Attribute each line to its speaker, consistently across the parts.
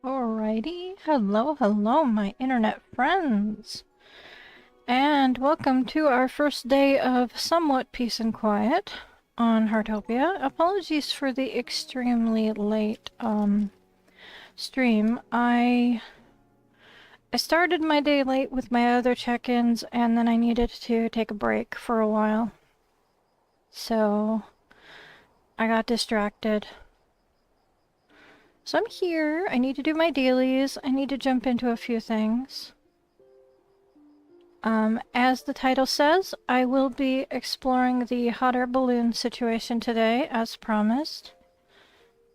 Speaker 1: Alrighty, hello, my internet friends, and welcome to our first day of somewhat peace and quiet on Heartopia. Apologies for the extremely late stream. I started my day late with my other check-ins, and then I needed to take a break for a while, so I got distracted. So I'm here, I need to do my dailies, I need to jump into a few things. As the title says, I will be exploring the hot air balloon situation today, as promised.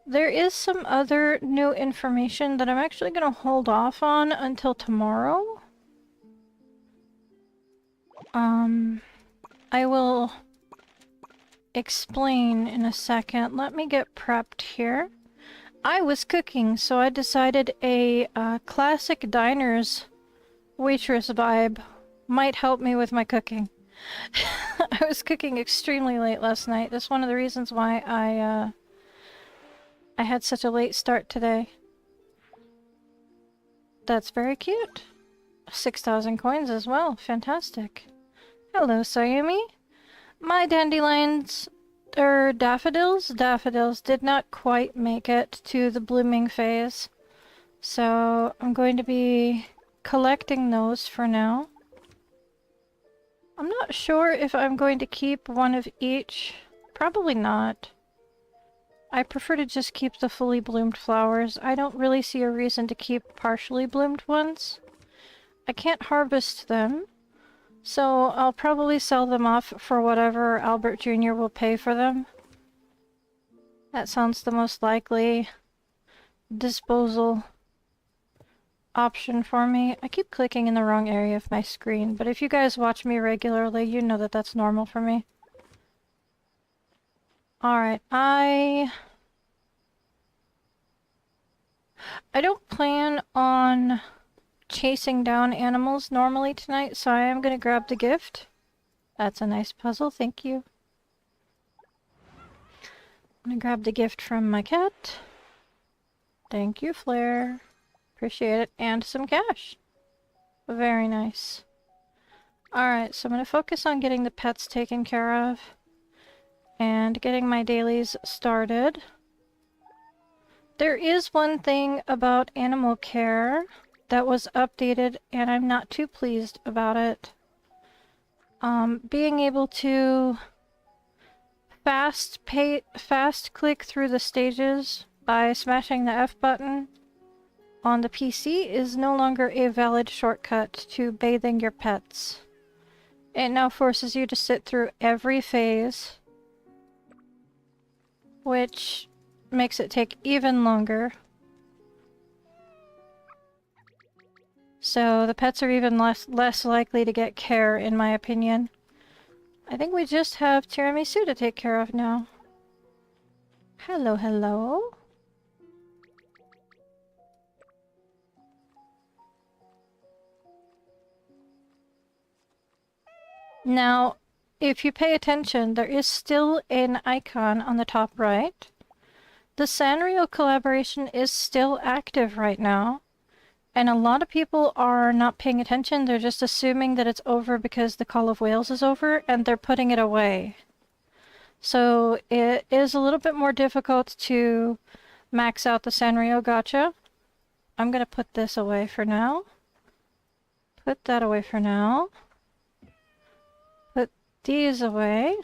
Speaker 1: There is some other new information that I'm actually going to hold off on until tomorrow. I will explain in a second. Let me get prepped here. I was cooking, so I decided a classic diners waitress vibe might help me with my cooking. I was cooking extremely late last night. That's one of the reasons why I had such a late start today. That's very cute. 6,000 coins as well. Fantastic. Hello, Sayumi. My dandelions... daffodils did not quite make it to the blooming phase. So I'm going to be collecting those for now. I'm not sure if I'm going to keep one of each. Probably not. I prefer to just keep the fully bloomed flowers. I don't really see a reason to keep partially bloomed ones. I can't harvest them. So I'll probably sell them off for whatever Albert Jr. will pay for them. That sounds the most likely disposal option for me. I keep clicking in the wrong area of my screen, but if you guys watch me regularly, you know that that's normal for me. Alright, I don't plan on chasing down animals normally tonight, so I am going to grab the gift. That's a nice puzzle, thank you. I'm going to grab the gift from my cat. Thank you, Flare. Appreciate it. And some cash. Very nice. Alright, so I'm going to focus on getting the pets taken care of and getting my dailies started. There is one thing about animal care that was updated, and I'm not too pleased about it. Being able to fast click through the stages by smashing the F button on the PC is no longer a valid shortcut to bathing your pets. It now forces you to sit through every phase, which makes it take even longer. So the pets are even less likely to get care, in my opinion. I think we just have Tiramisu to take care of now. Hello, hello. Now, if you pay attention, there is still an icon on the top right. The Sanrio collaboration is still active right now. And a lot of people are not paying attention. They're just assuming that it's over because the Call of Whales is over, and they're putting it away. So it is a little bit more difficult to max out the Sanrio gacha. I'm going to put this away for now. Put that away for now. Put these away.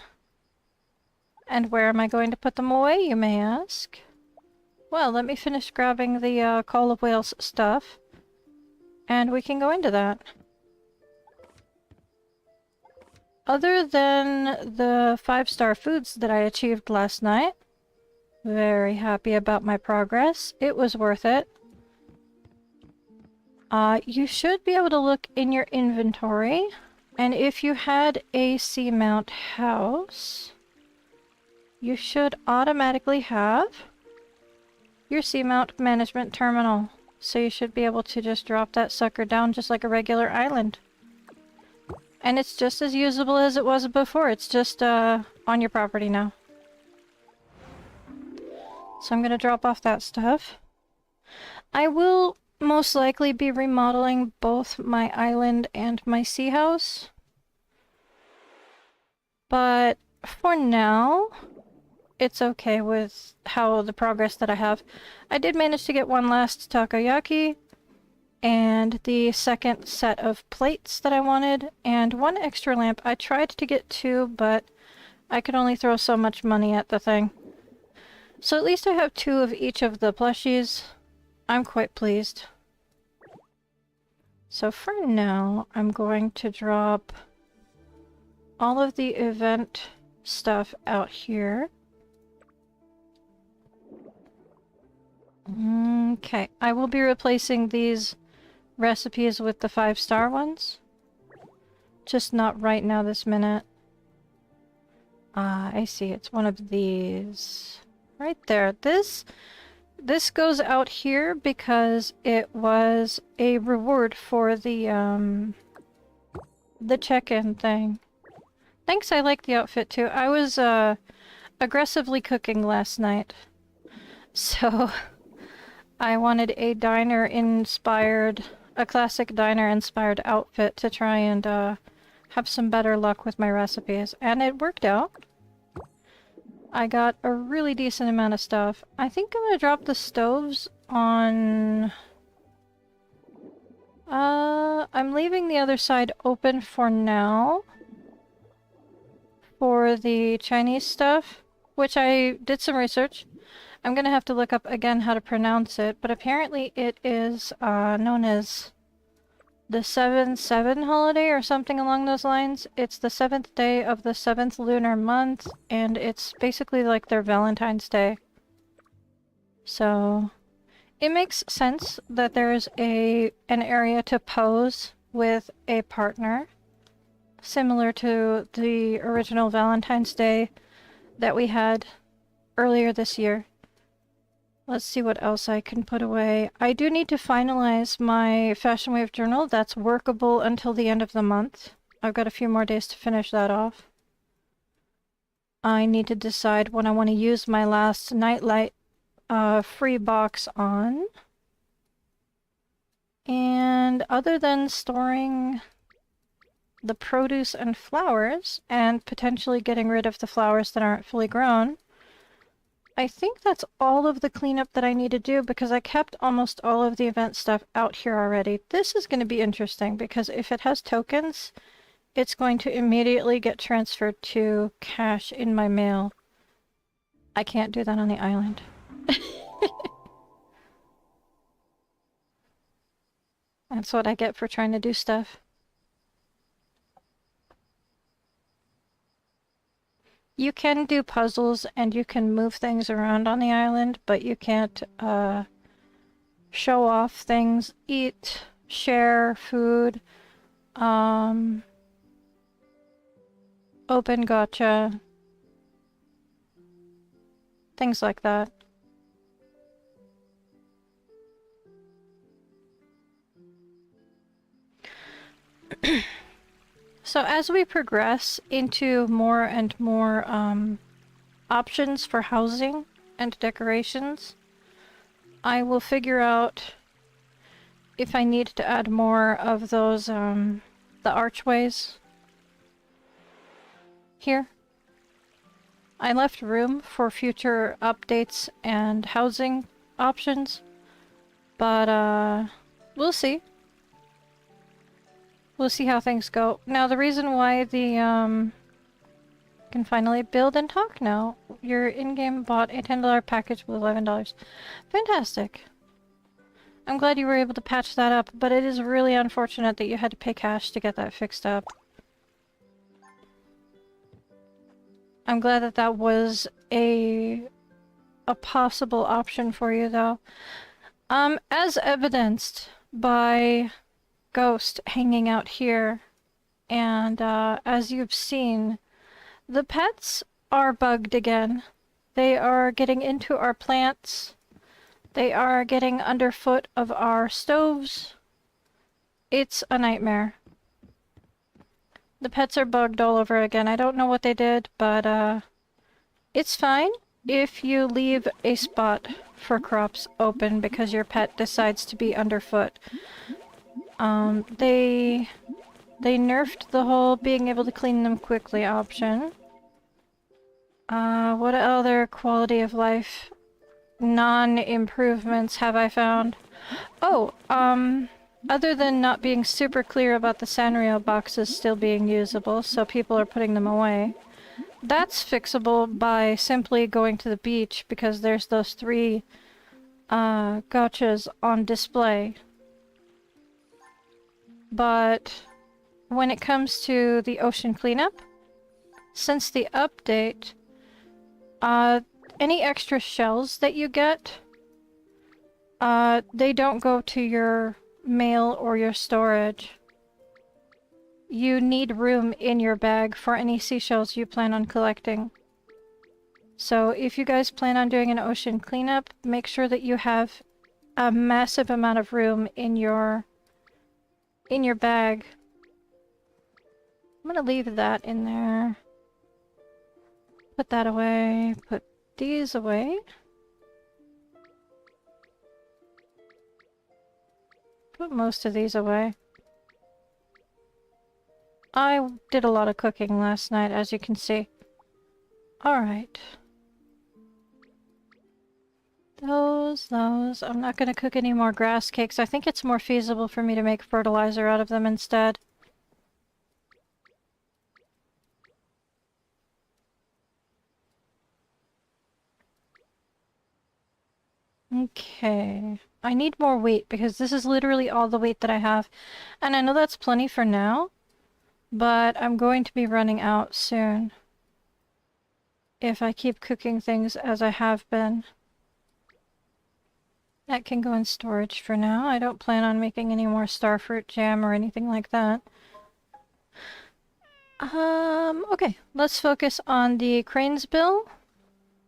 Speaker 1: And where am I going to put them away, you may ask? Well, let me finish grabbing the Call of Whales stuff, and we can go into that. Other than the 5-star foods that I achieved last night, very happy about my progress. It was worth it. You should be able to look in your inventory, and if you had a seamount house, you should automatically have your seamount management terminal. So you should be able to just drop that sucker down just like a regular island. And it's just as usable as it was before. It's just on your property now. So I'm going to drop off that stuff. I will most likely be remodeling both my island and my sea house. But for now, it's okay with how the progress that I have. I did manage to get one last takoyaki, and the second set of plates that I wanted, and one extra lamp. I tried to get two, but I could only throw so much money at the thing. So at least I have two of each of the plushies. I'm quite pleased. So for now, I'm going to drop all of the event stuff out here. Okay, I will be replacing these recipes with the 5-star ones. Just not right now this minute. Ah, I see. It's one of these. Right there. This goes out here because it was a reward for the check-in thing. Thanks, I like the outfit too. I was aggressively cooking last night. So I wanted a classic diner-inspired outfit to try and have some better luck with my recipes. And it worked out. I got a really decent amount of stuff. I think I'm gonna drop the stoves on... I'm leaving the other side open for now. For the Chinese stuff, which I did some research. I'm gonna have to look up again how to pronounce it, but apparently it is known as the 7/7 holiday or something along those lines. It's the 7th day of the 7th lunar month, and it's basically like their Valentine's Day. So it makes sense that there's an area to pose with a partner, similar to the original Valentine's Day that we had earlier this year. Let's see what else I can put away. I do need to finalize my Fashion Wave journal. That's workable until the end of the month. I've got a few more days to finish that off. I need to decide when I want to use my last nightlight free box on. And other than storing the produce and flowers, and potentially getting rid of the flowers that aren't fully grown, I think that's all of the cleanup that I need to do, because I kept almost all of the event stuff out here already. This is going to be interesting, because if it has tokens, it's going to immediately get transferred to cash in my mail. I can't do that on the island. That's what I get for trying to do stuff. You can do puzzles and you can move things around on the island, but you can't show off things, eat, share food, open gacha, things like that. So as we progress into more and more options for housing and decorations, I will figure out if I need to add more of those, the archways here. I left room for future updates and housing options, but we'll see. We'll see how things go. Now, the reason why the, can finally build and talk now. Your in-game bought a $10 package with $11. Fantastic. I'm glad you were able to patch that up, but it is really unfortunate that you had to pay cash to get that fixed up. I'm glad that that was a possible option for you, though. As evidenced by Ghost hanging out here, and as you've seen, the pets are bugged again. They are getting into our plants. They are getting underfoot of our stoves. It's a nightmare. The pets are bugged all over again. I don't know what they did, but it's fine. if you leave a spot for crops open because your pet decides to be underfoot. They nerfed the whole being able to clean them quickly option. What other quality of life non-improvements have I found? Oh, other than not being super clear about the Sanrio boxes still being usable, so people are putting them away. That's fixable by simply going to the beach, because there's those 3 gotchas on display. But when it comes to the ocean cleanup, since the update, any extra shells that you get, they don't go to your mail or your storage. You need room in your bag for any seashells you plan on collecting. So if you guys plan on doing an ocean cleanup, make sure that you have a massive amount of room in your bag. I'm gonna leave that in there. Put that away. Put these away. Put most of these away. I did a lot of cooking last night, as you can see. Alright. Those. I'm not gonna cook any more grass cakes. I think it's more feasible for me to make fertilizer out of them instead. Okay. I need more wheat because this is literally all the wheat that I have. And I know that's plenty for now, but I'm going to be running out soon if I keep cooking things as I have been. That can go in storage for now. I don't plan on making any more starfruit jam or anything like that. Okay, let's focus on the crane's bill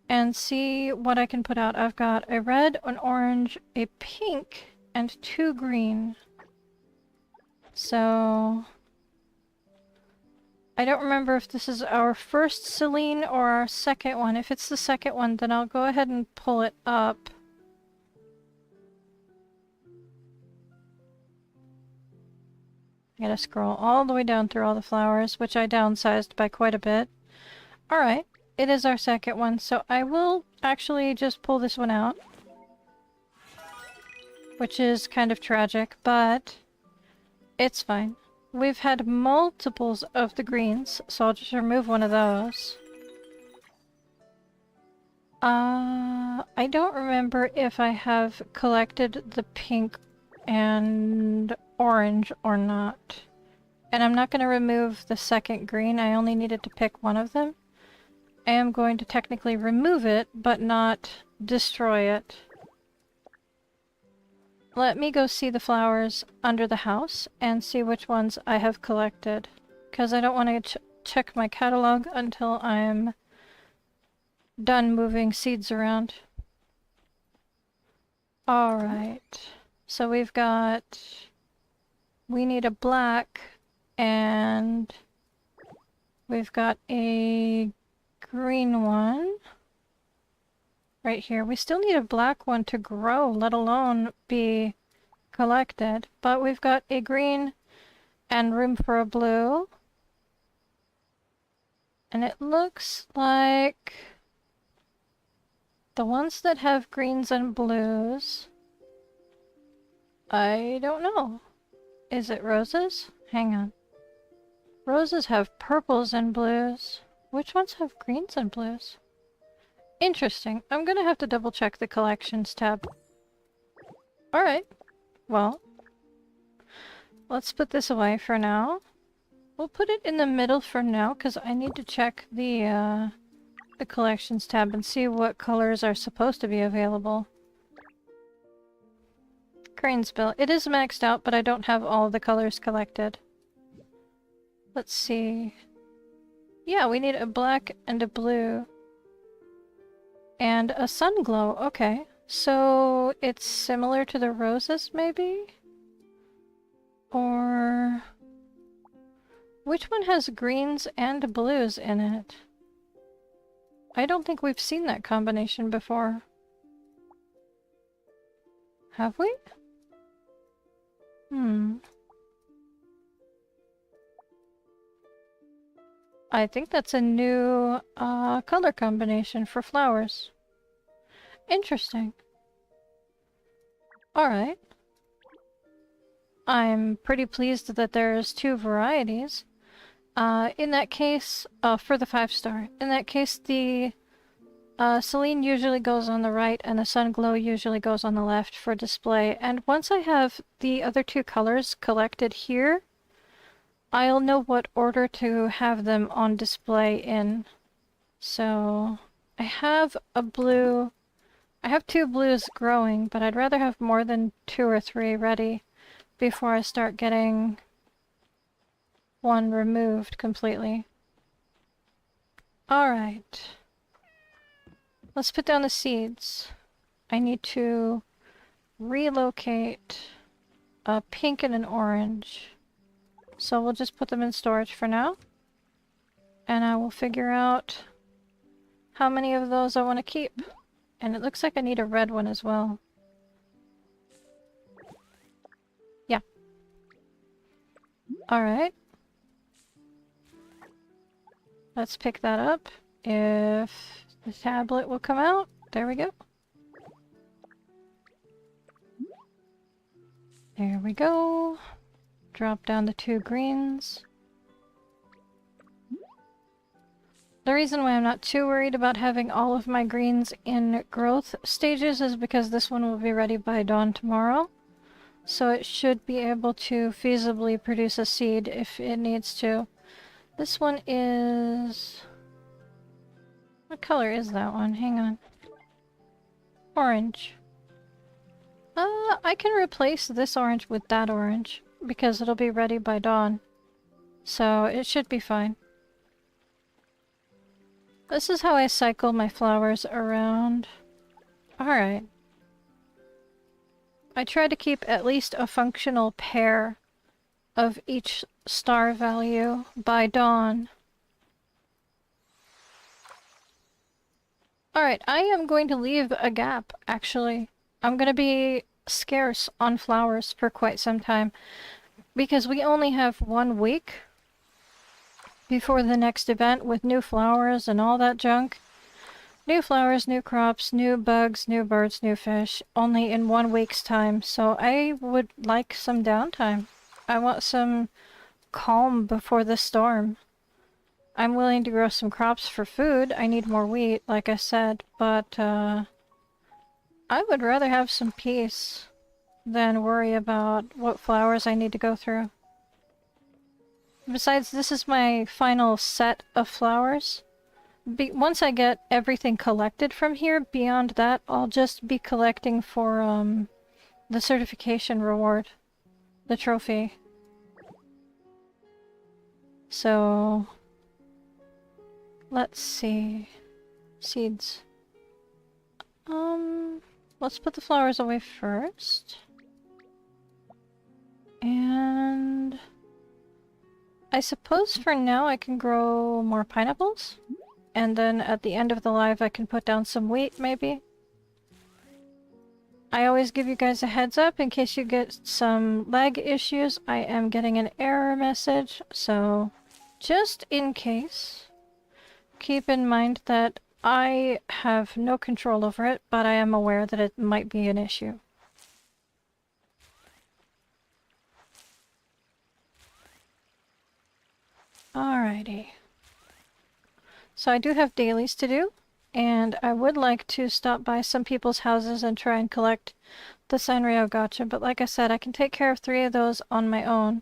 Speaker 1: and see what I can put out. I've got a red, an orange, a pink, and 2 green. So I don't remember if this is our first Celine or our second one. If it's the second one, then I'll go ahead and pull it up. I gotta scroll all the way down through all the flowers, which I downsized by quite a bit. Alright. It is our second one, so I will actually just pull this one out. Which is kind of tragic, but it's fine. We've had multiples of the greens, so I'll just remove one of those. I don't remember if I have collected the pink and orange or not. And I'm not going to remove the second green, I only needed to pick one of them. I am going to technically remove it, but not destroy it. Let me go see the flowers under the house and see which ones I have collected. Because I don't want to check my catalog until I'm done moving seeds around. Alright. So we've got... We need a black, and we've got a green one right here. We still need a black one to grow, let alone be collected. But we've got a green and room for a blue. And it looks like the ones that have greens and blues, I don't know. Is it roses? Hang on. Roses have purples and blues. Which ones have greens and blues? Interesting. I'm gonna have to double check the collections tab. Alright. Well, let's put this away for now. We'll put it in the middle for now because I need to check the collections tab and see what colors are supposed to be available. Crane's bill. It is maxed out, but I don't have all the colors collected. Let's see. Yeah, we need a black and a blue. And a sun glow. Okay. So it's similar to the roses, maybe? Or... which one has greens and blues in it? I don't think we've seen that combination before. Have we? I think that's a new color combination for flowers. Interesting. Alright. I'm pretty pleased that there's 2 varieties. In that case, for the 5-star, in that case the Celine usually goes on the right and the Sun Glow usually goes on the left for display. And once I have the other 2 colors collected here, I'll know what order to have them on display in. So I have a blue, I have 2 blues growing, but I'd rather have more than 2 or 3 ready before I start getting one removed completely. Alright. Let's put down the seeds. I need to relocate a pink and an orange. So we'll just put them in storage for now. And I will figure out how many of those I want to keep. And it looks like I need a red one as well. Yeah. Alright. Let's pick that up. If the tablet will come out. There we go. There we go. Drop down the 2 greens. The reason why I'm not too worried about having all of my greens in growth stages is because this one will be ready by dawn tomorrow. So it should be able to feasibly produce a seed if it needs to. This one is... What color is that one? Hang on. Orange. I can replace this orange with that orange because it'll be ready by dawn. So it should be fine. This is how I cycle my flowers around. Alright. I try to keep at least a functional pair of each star value by dawn. Alright, I am going to leave a gap, actually. I'm going to be scarce on flowers for quite some time because we only have 1 week before the next event with new flowers and all that junk. New flowers, new crops, new bugs, new birds, new fish, only in 1 week's time. So I would like some downtime. I want some calm before the storm. I'm willing to grow some crops for food. I need more wheat, like I said, but I would rather have some peace than worry about what flowers I need to go through. Besides, this is my final set of flowers. Once I get everything collected from here, beyond that, I'll just be collecting for the certification reward. The trophy. So... let's see. Seeds. Let's put the flowers away first. And... I suppose for now I can grow more pineapples. And then at the end of the live I can put down some wheat, maybe. I always give you guys a heads up in case you get some lag issues. I am getting an error message, so just in case, keep in mind that I have no control over it, but I am aware that it might be an issue. Alrighty. So I do have dailies to do, and I would like to stop by some people's houses and try and collect the Sanrio Gacha, but like I said, I can take care of 3 of those on my own.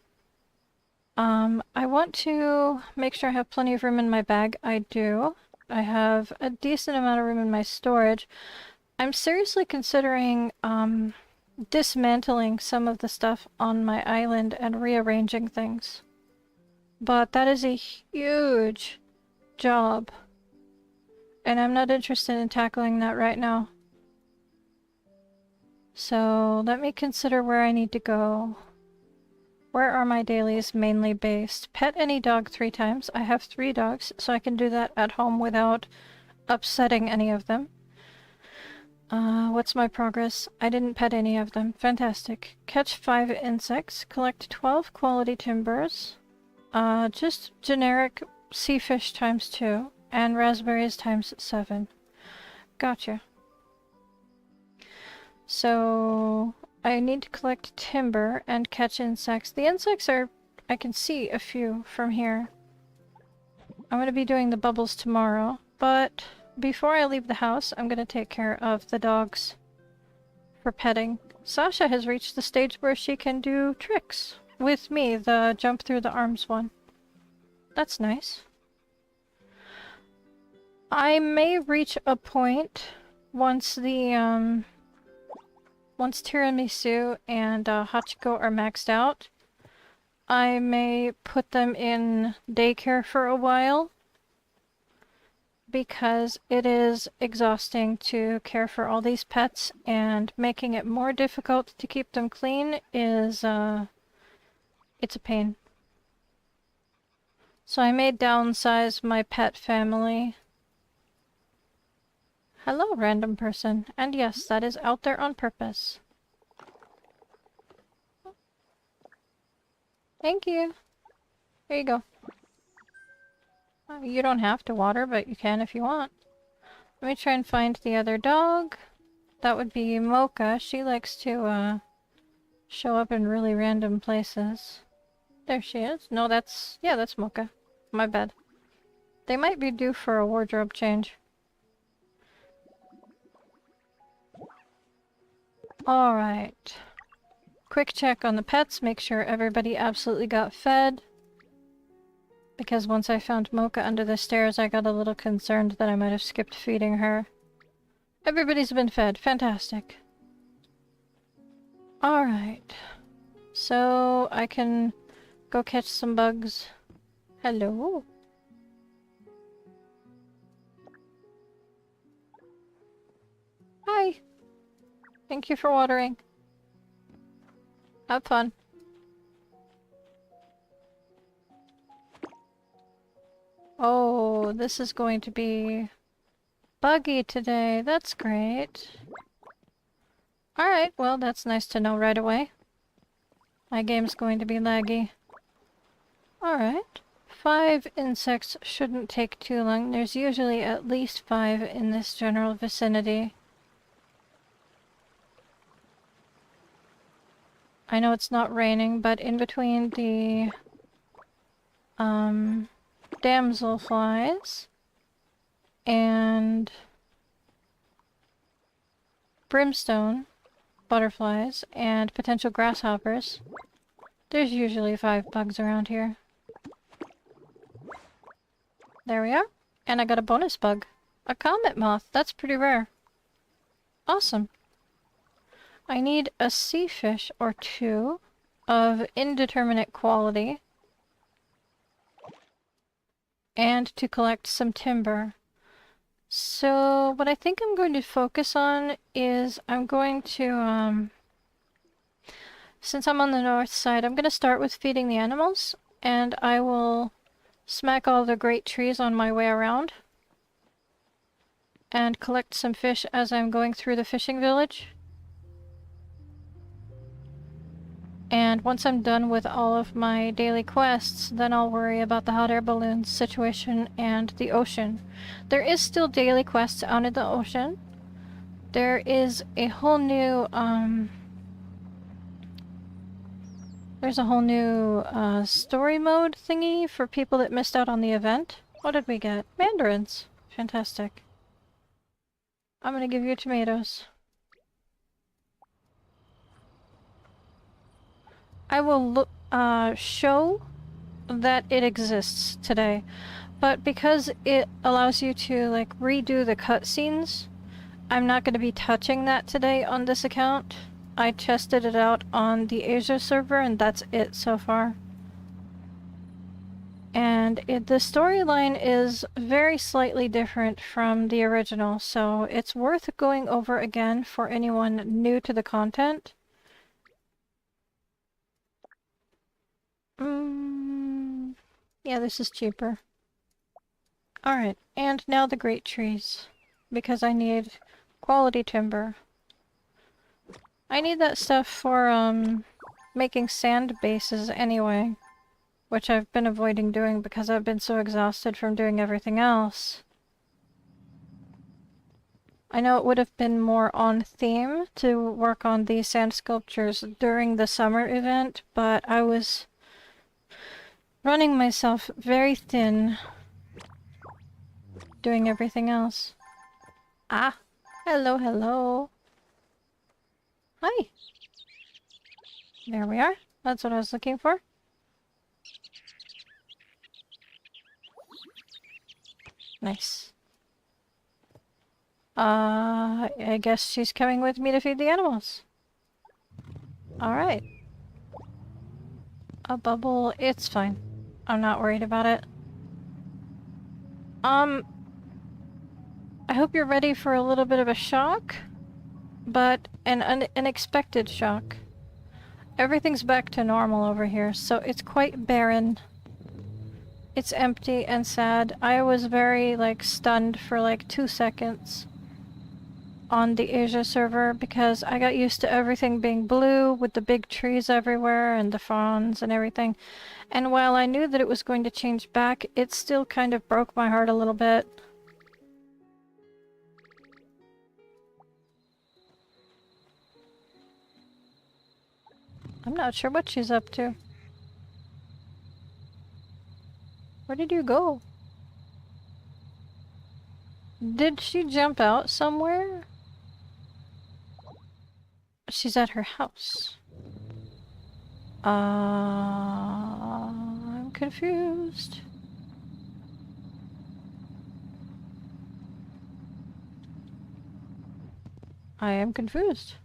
Speaker 1: I want to make sure I have plenty of room in my bag. I do. I have a decent amount of room in my storage. I'm seriously considering dismantling some of the stuff on my island and rearranging things. But that is a huge job. And I'm not interested in tackling that right now. So let me consider where I need to go. Where are my dailies mainly based? Pet any dog 3 times. I have 3 dogs, so I can do that at home without upsetting any of them. What's my progress? I didn't pet any of them. Fantastic. Catch 5 insects. Collect 12 quality timbers. Just generic sea fish times 2. And raspberries times 7. Gotcha. So I need to collect timber and catch insects. The insects are... I can see a few from here. I'm going to be doing the bubbles tomorrow, but before I leave the house, I'm going to take care of the dogs for petting. Sasha has reached the stage where she can do tricks with me, the jump through the arms one. That's nice. I may reach a point once the, once Tiramisu and Hachiko are maxed out. I may put them in daycare for a while because it is exhausting to care for all these pets, and making it more difficult to keep them clean is, it's a pain. So I may downsize my pet family. Hello, random person. And yes, that is out there on purpose. Thank you. Here you go. You don't have to water, but you can if you want. Let me try and find the other dog. That would be Mocha. She likes to, show up in really random places. There she is. No, that's... yeah, that's Mocha. My bad. They might be due for a wardrobe change. Alright. Quick check on the pets, make sure everybody absolutely got fed. Because once I found Mocha under the stairs, I got a little concerned that I might have skipped feeding her. Everybody's been fed. Fantastic. Alright. So, I can go catch some bugs. Hello? Hi! Thank you for watering. Have fun. Oh, this is going to be buggy today. That's great. Alright, well, that's nice to know right away. My game's going to be laggy. Alright. 5 insects shouldn't take too long. There's usually at least 5 in this general vicinity. I know it's not raining, but in between the damselflies and brimstone butterflies and potential grasshoppers, there's usually 5 bugs around here. There we are. And I got a bonus bug. A comet moth. That's pretty rare. Awesome. I need a sea fish or 2 of indeterminate quality. And to collect some timber. So what I think I'm going to focus on is I'm going to, since I'm on the north side, I'm going to start with feeding the animals, and I will smack all the great trees on my way around and collect some fish as I'm going through the fishing village. And once I'm done with all of my daily quests, then I'll worry about the hot air balloons situation and the ocean. There is still daily quests out in the ocean. There is a whole new, there's a whole new, story mode thingy for people that missed out on the event. What did we get? Mandarins. Fantastic. I'm gonna give you tomatoes. I will look, show that it exists today, but because it allows you to, like, redo the cutscenes, I'm not going to be touching that today on this account. I tested it out on the Asia server, and that's it so far. And the storyline is very slightly different from the original, so it's worth going over again for anyone new to the content. Yeah, this is cheaper. Alright, and now the great trees. Because I need quality timber. I need that stuff for, making sand bases anyway. Which I've been avoiding doing because I've been so exhausted from doing everything else. I know it would have been more on theme to work on these sand sculptures during the summer event, but I was running myself very thin doing everything else. Ah! Hello, hello! Hi! There we are. That's what I was looking for. Nice. I guess she's coming with me to feed the animals. Alright. A bubble, it's fine. I'm not worried about it. I hope you're ready for a little bit of a shock, but an unexpected shock. Everything's back to normal over here, so it's quite barren. It's empty and sad. I was very, like, stunned for like 2 seconds on the Asia server because I got used to everything being blue with the big trees everywhere and the fawns and everything. And while I knew that it was going to change back, it still kind of broke my heart a little bit. I'm not sure what she's up to. Where did you go? Did she jump out somewhere? She's at her house. I'm confused. I am confused.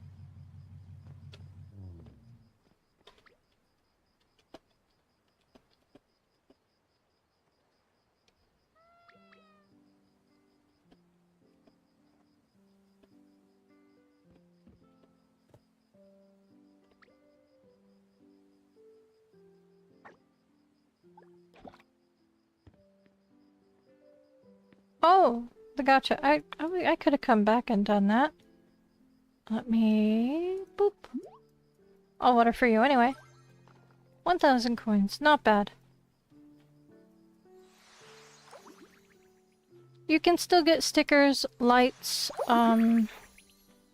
Speaker 1: Oh, the gotcha. I could have come back and done that. Let me... boop. All water for you anyway. 1,000 coins. Not bad. You can still get stickers, lights, a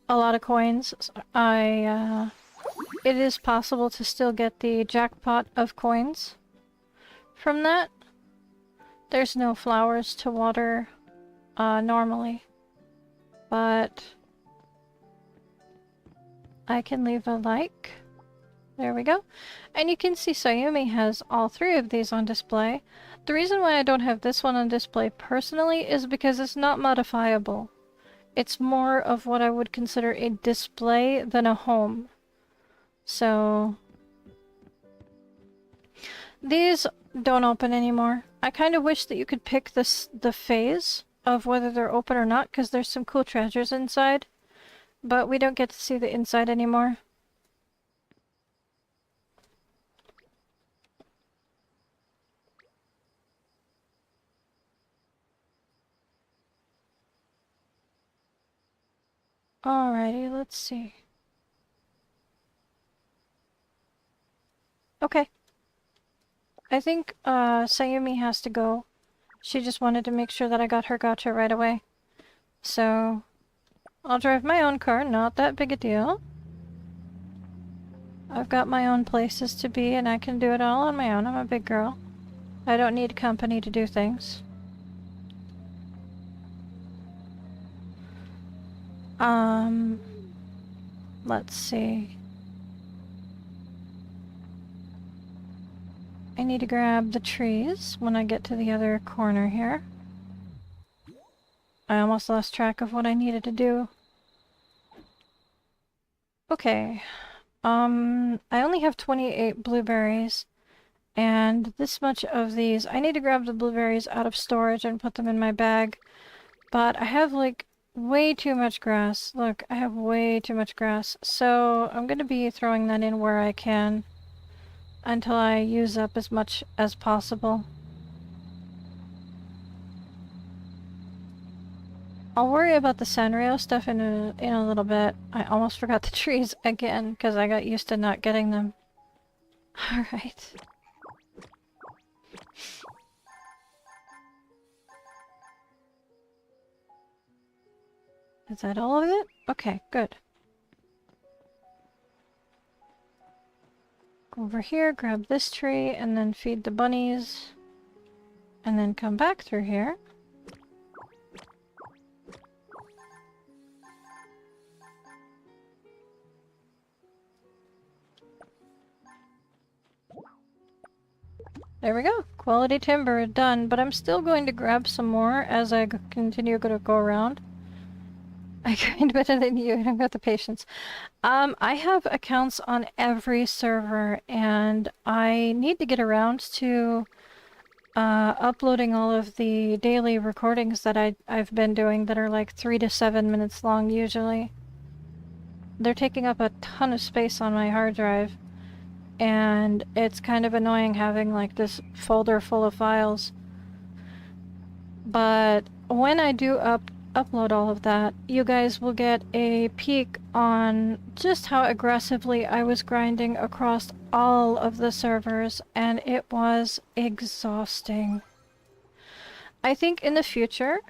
Speaker 1: lot of coins. It is possible to still get the jackpot of coins from that. There's no flowers to water normally, but I can leave a like. There we go. And you can see Sayumi has all 3 of these on display. The reason why I don't have this one on display personally is because it's not modifiable. It's more of what I would consider a display than a home. So these don't open anymore. I kind of wish that you could pick the phase of whether they're open or not, because there's some cool treasures inside. But we don't get to see the inside anymore. Alrighty, let's see. Okay. I think Sayumi has to go. She just wanted to make sure that I got her gacha right away. So I'll drive my own car, not that big a deal. I've got my own places to be and I can do it all on my own. I'm a big girl. I don't need company to do things. Let's see. I need to grab the trees when I get to the other corner here. I almost lost track of what I needed to do. Okay. I only have 28 blueberries. And this much of these. I need to grab the blueberries out of storage and put them in my bag. But I have like way too much grass. Look, I have way too much grass. So I'm going to be throwing that in where I can until I use up as much as possible. I'll worry about the Sanrio stuff in a little bit. I almost forgot the trees again because I got used to not getting them. Alright. Is that all of it? Okay, good. Go over here, grab this tree, and then feed the bunnies. And then come back through here. There we go. Quality timber done, but I'm still going to grab some more as I continue to go around. I grind better than you. I don't got the patience. I have accounts on every server, and I need to get around to uploading all of the daily recordings that I've been doing that are like 3 to 7 minutes long usually. They're taking up a ton of space on my hard drive, and it's kind of annoying having like this folder full of files. But when I do upload all of that, you guys will get a peek on just how aggressively I was grinding across all of the servers, and it was exhausting. I think in the future,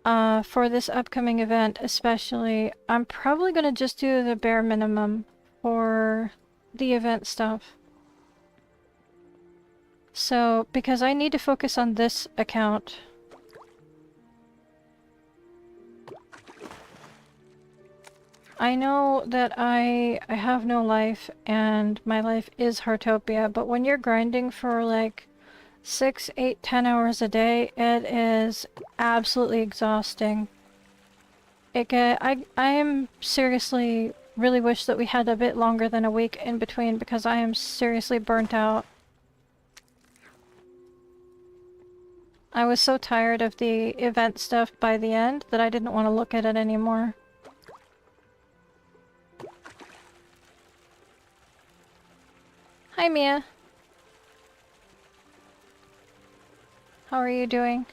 Speaker 1: for this upcoming event especially, I'm probably going to just do the bare minimum for the event stuff. So, because I need to focus on this account. I know that I have no life, and my life is Heartopia, but when you're grinding for like 6, 8, 10 hours a day, it is absolutely exhausting. I am seriously really wish that we had a bit longer than a week in between, because I am seriously burnt out. I was so tired of the event stuff by the end that I didn't want to look at it anymore. Hi, Mia. How are you doing?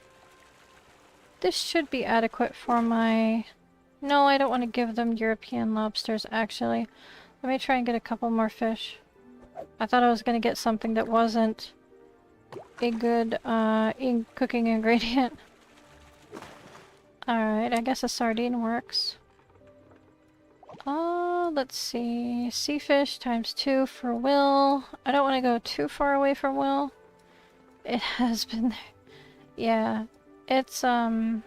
Speaker 1: This should be adequate for my... No, I don't want to give them European lobsters, actually. Let me try and get a couple more fish. I thought I was going to get something that wasn't a good cooking ingredient. Alright, I guess a sardine works. Let's see. Sea fish times 2 for Will. I don't want to go too far away from Will. It has been there. Yeah. It's, I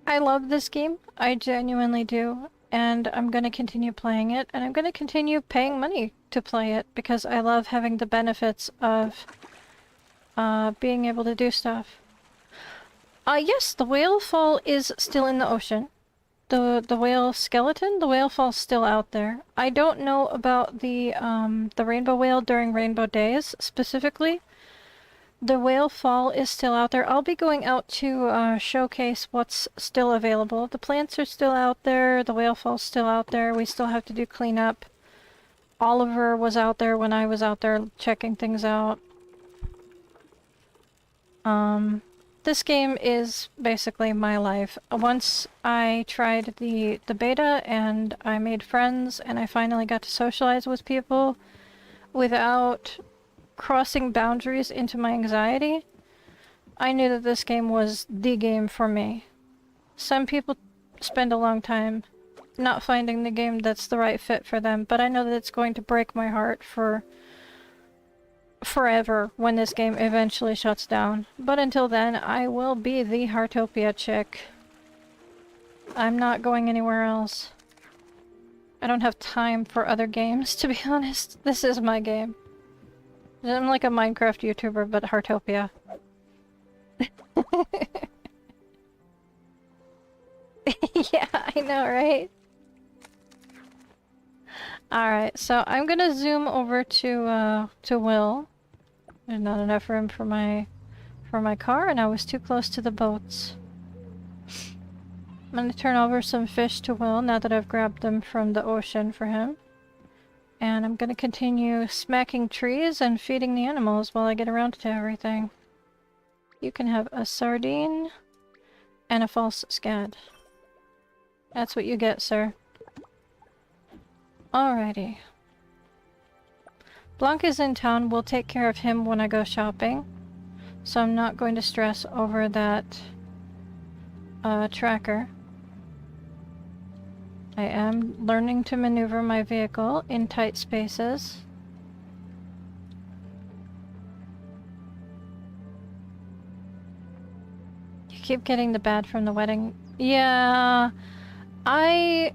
Speaker 1: love this game. I genuinely do. And I'm going to continue playing it. And I'm going to continue paying money to play it because I love having the benefits of being able to do stuff. Yes, the whale fall is still in the ocean. The whale skeleton, the whale fall's still out there. I don't know about the rainbow whale during rainbow days, specifically. The whale fall is still out there. I'll be going out to showcase what's still available. The plants are still out there, the whale fall's still out there. We still have to do cleanup. Oliver was out there when I was out there checking things out. This game is basically my life. Once I tried the beta and I made friends and I finally got to socialize with people without crossing boundaries into my anxiety, I knew that this game was the game for me. Some people spend a long time not finding the game that's the right fit for them, but I know that it's going to break my heart for forever when this game eventually shuts down. But until then, I will be the Heartopia chick. I'm not going anywhere else. I don't have time for other games, to be honest. This is my game. I'm like a Minecraft YouTuber, but Heartopia. Yeah, I know, right? Alright, so I'm gonna zoom over to Will. There's not enough room for my car, and I was too close to the boats. I'm gonna turn over some fish to Will now that I've grabbed them from the ocean for him. And I'm gonna continue smacking trees and feeding the animals while I get around to everything. You can have a sardine and a false scad. That's what you get, sir. Alrighty. Blanc is in town. We'll take care of him when I go shopping. So I'm not going to stress over that tracker. I am learning to maneuver my vehicle in tight spaces. You keep getting the bad from the wedding. Yeah, I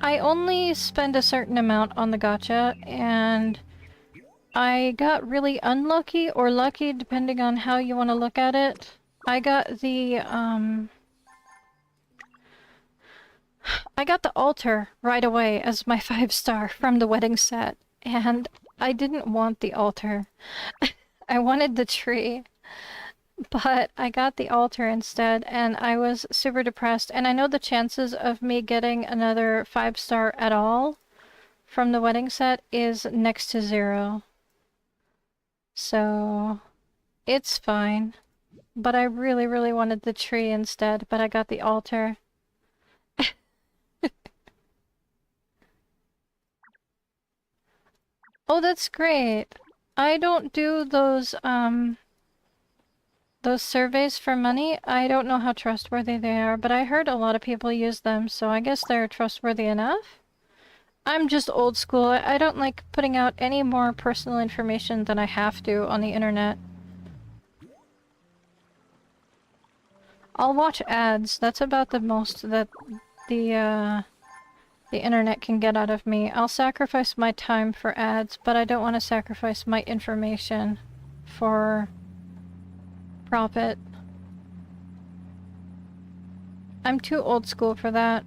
Speaker 1: only spend a certain amount on the gacha, and I got really unlucky or lucky depending on how you want to look at it. I got the altar right away as my 5-star from the wedding set, and I didn't want the altar. I wanted the tree, but I got the altar instead, and I was super depressed. And I know the chances of me getting another 5-star at all from the wedding set is next to 0. So it's fine. But I really, really wanted the tree instead, but I got the altar. Oh, that's great. I don't do those surveys for money. I don't know how trustworthy they are, but I heard a lot of people use them, so I guess they're trustworthy enough. I'm just old school. I don't like putting out any more personal information than I have to on the internet. I'll watch ads. That's about the most that the internet can get out of me. I'll sacrifice my time for ads, but I don't want to sacrifice my information for profit. I'm too old school for that.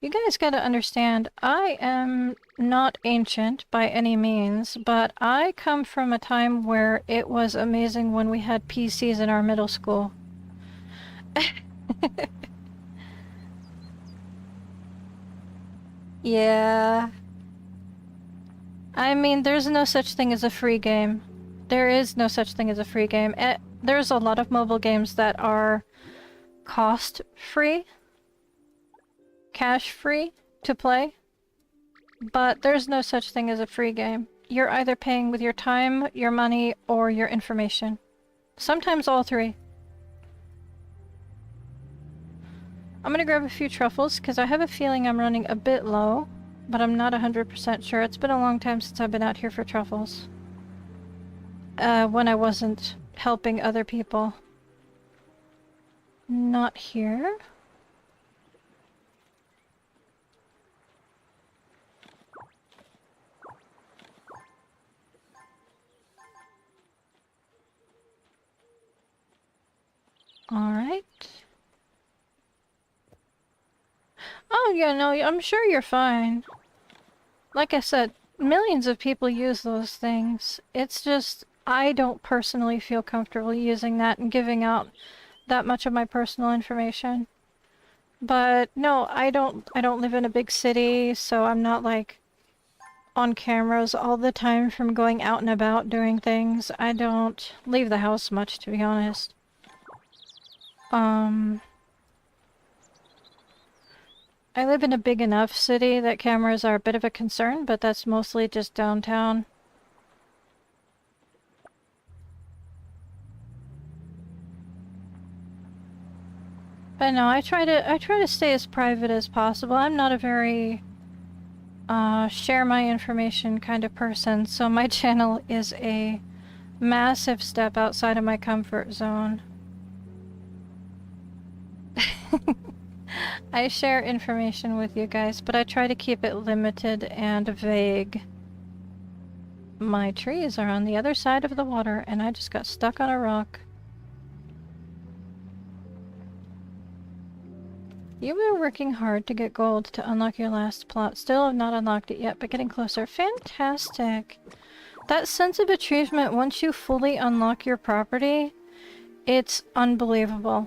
Speaker 1: You guys gotta understand, I am not ancient by any means, but I come from a time where it was amazing when we had PCs in our middle school. Yeah. I mean, there's no such thing as a free game. There is no such thing as a free game. There's a lot of mobile games that are cost-free, cash-free to play, but there's no such thing as a free game. You're either paying with your time, your money, or your information. Sometimes all three. I'm gonna grab a few truffles, because I have a feeling I'm running a bit low, but I'm not 100% sure. It's been a long time since I've been out here for truffles. When I wasn't helping other people. Not here. Alright. Oh, yeah, no, I'm sure you're fine. Like I said, millions of people use those things. It's just, I don't personally feel comfortable using that and giving out that much of my personal information. But no, I don't live in a big city, so I'm not like on cameras all the time from going out and about doing things. I don't leave the house much, to be honest. I live in a big enough city that cameras are a bit of a concern, but that's mostly just downtown. But no, I try to stay as private as possible. I'm not a very share my information kind of person, so my channel is a massive step outside of my comfort zone. I share information with you guys, but I try to keep it limited and vague. My trees are on the other side of the water, and I just got stuck on a rock. You were working hard to get gold to unlock your last plot. Still have not unlocked it yet, but getting closer. Fantastic! That sense of achievement once you fully unlock your property, it's unbelievable.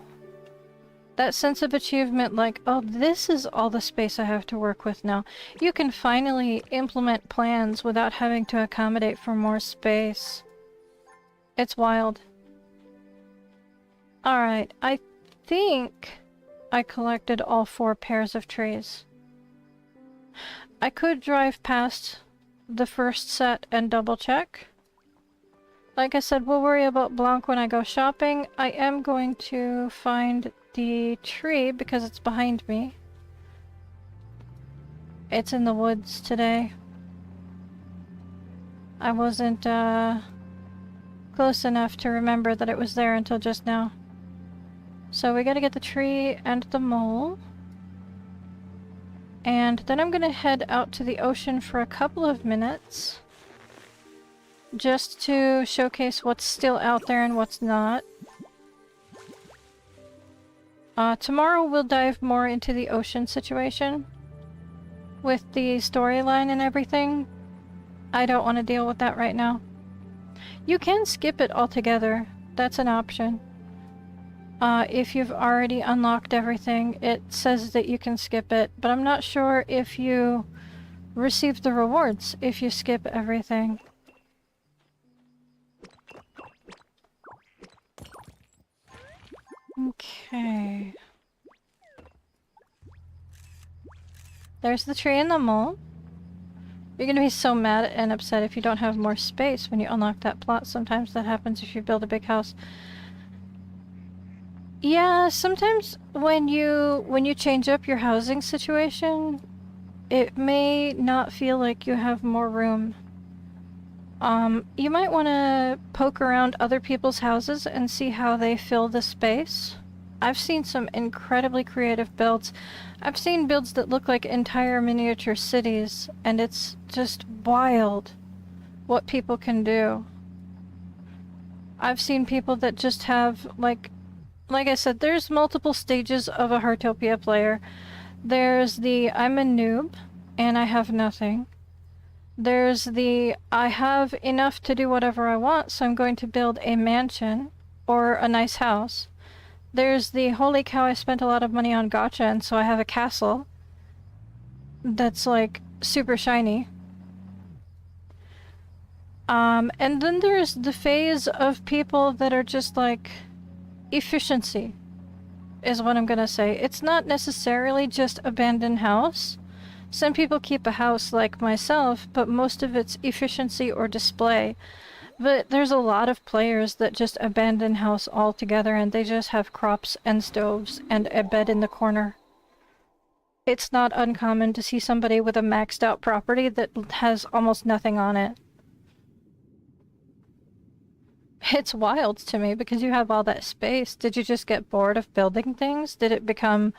Speaker 1: That sense of achievement, like, oh, this is all the space I have to work with now. You can finally implement plans without having to accommodate for more space. It's wild. Alright, I think I collected all 4 pairs of trees. I could drive past the first set and double check. Like I said, we'll worry about Blanc when I go shopping. I am going to find the tree because it's behind me. It's in the woods today. I wasn't close enough to remember that it was there until just now. So we gotta get the tree and the mole. And then I'm gonna head out to the ocean for a couple of minutes. Just to showcase what's still out there and what's not. Tomorrow we'll dive more into the ocean situation. With the storyline and everything. I don't want to deal with that right now. You can skip it altogether. That's an option. If you've already unlocked everything, it says that you can skip it. But I'm not sure if you receive the rewards if you skip everything. Okay. There's the tree and the mole. You're gonna be so mad and upset if you don't have more space when you unlock that plot. Sometimes that happens if you build a big house. Yeah, sometimes when you change up your housing situation, it may not feel like you have more room. You might want to poke around other people's houses and see how they fill the space. I've seen some incredibly creative builds. I've seen builds that look like entire miniature cities, and it's just wild what people can do. I've seen people that just have, like I said, there's multiple stages of a Heartopia player. There's the I'm a noob, and I have nothing. There's the I have enough to do whatever I want, so I'm going to build a mansion or a nice house. There's the holy cow, I spent a lot of money on gacha, and so I have a castle that's like super shiny. And then there's the phase of people that are just like efficiency is what I'm gonna say. It's not necessarily just abandoned house. Some people keep a house like myself, but most of it's efficiency or display. But there's a lot of players that just abandon house altogether and they just have crops and stoves and a bed in the corner. It's not uncommon to see somebody with a maxed out property that has almost nothing on it. It's wild to me because you have all that space. Did you just get bored of building things? Did it become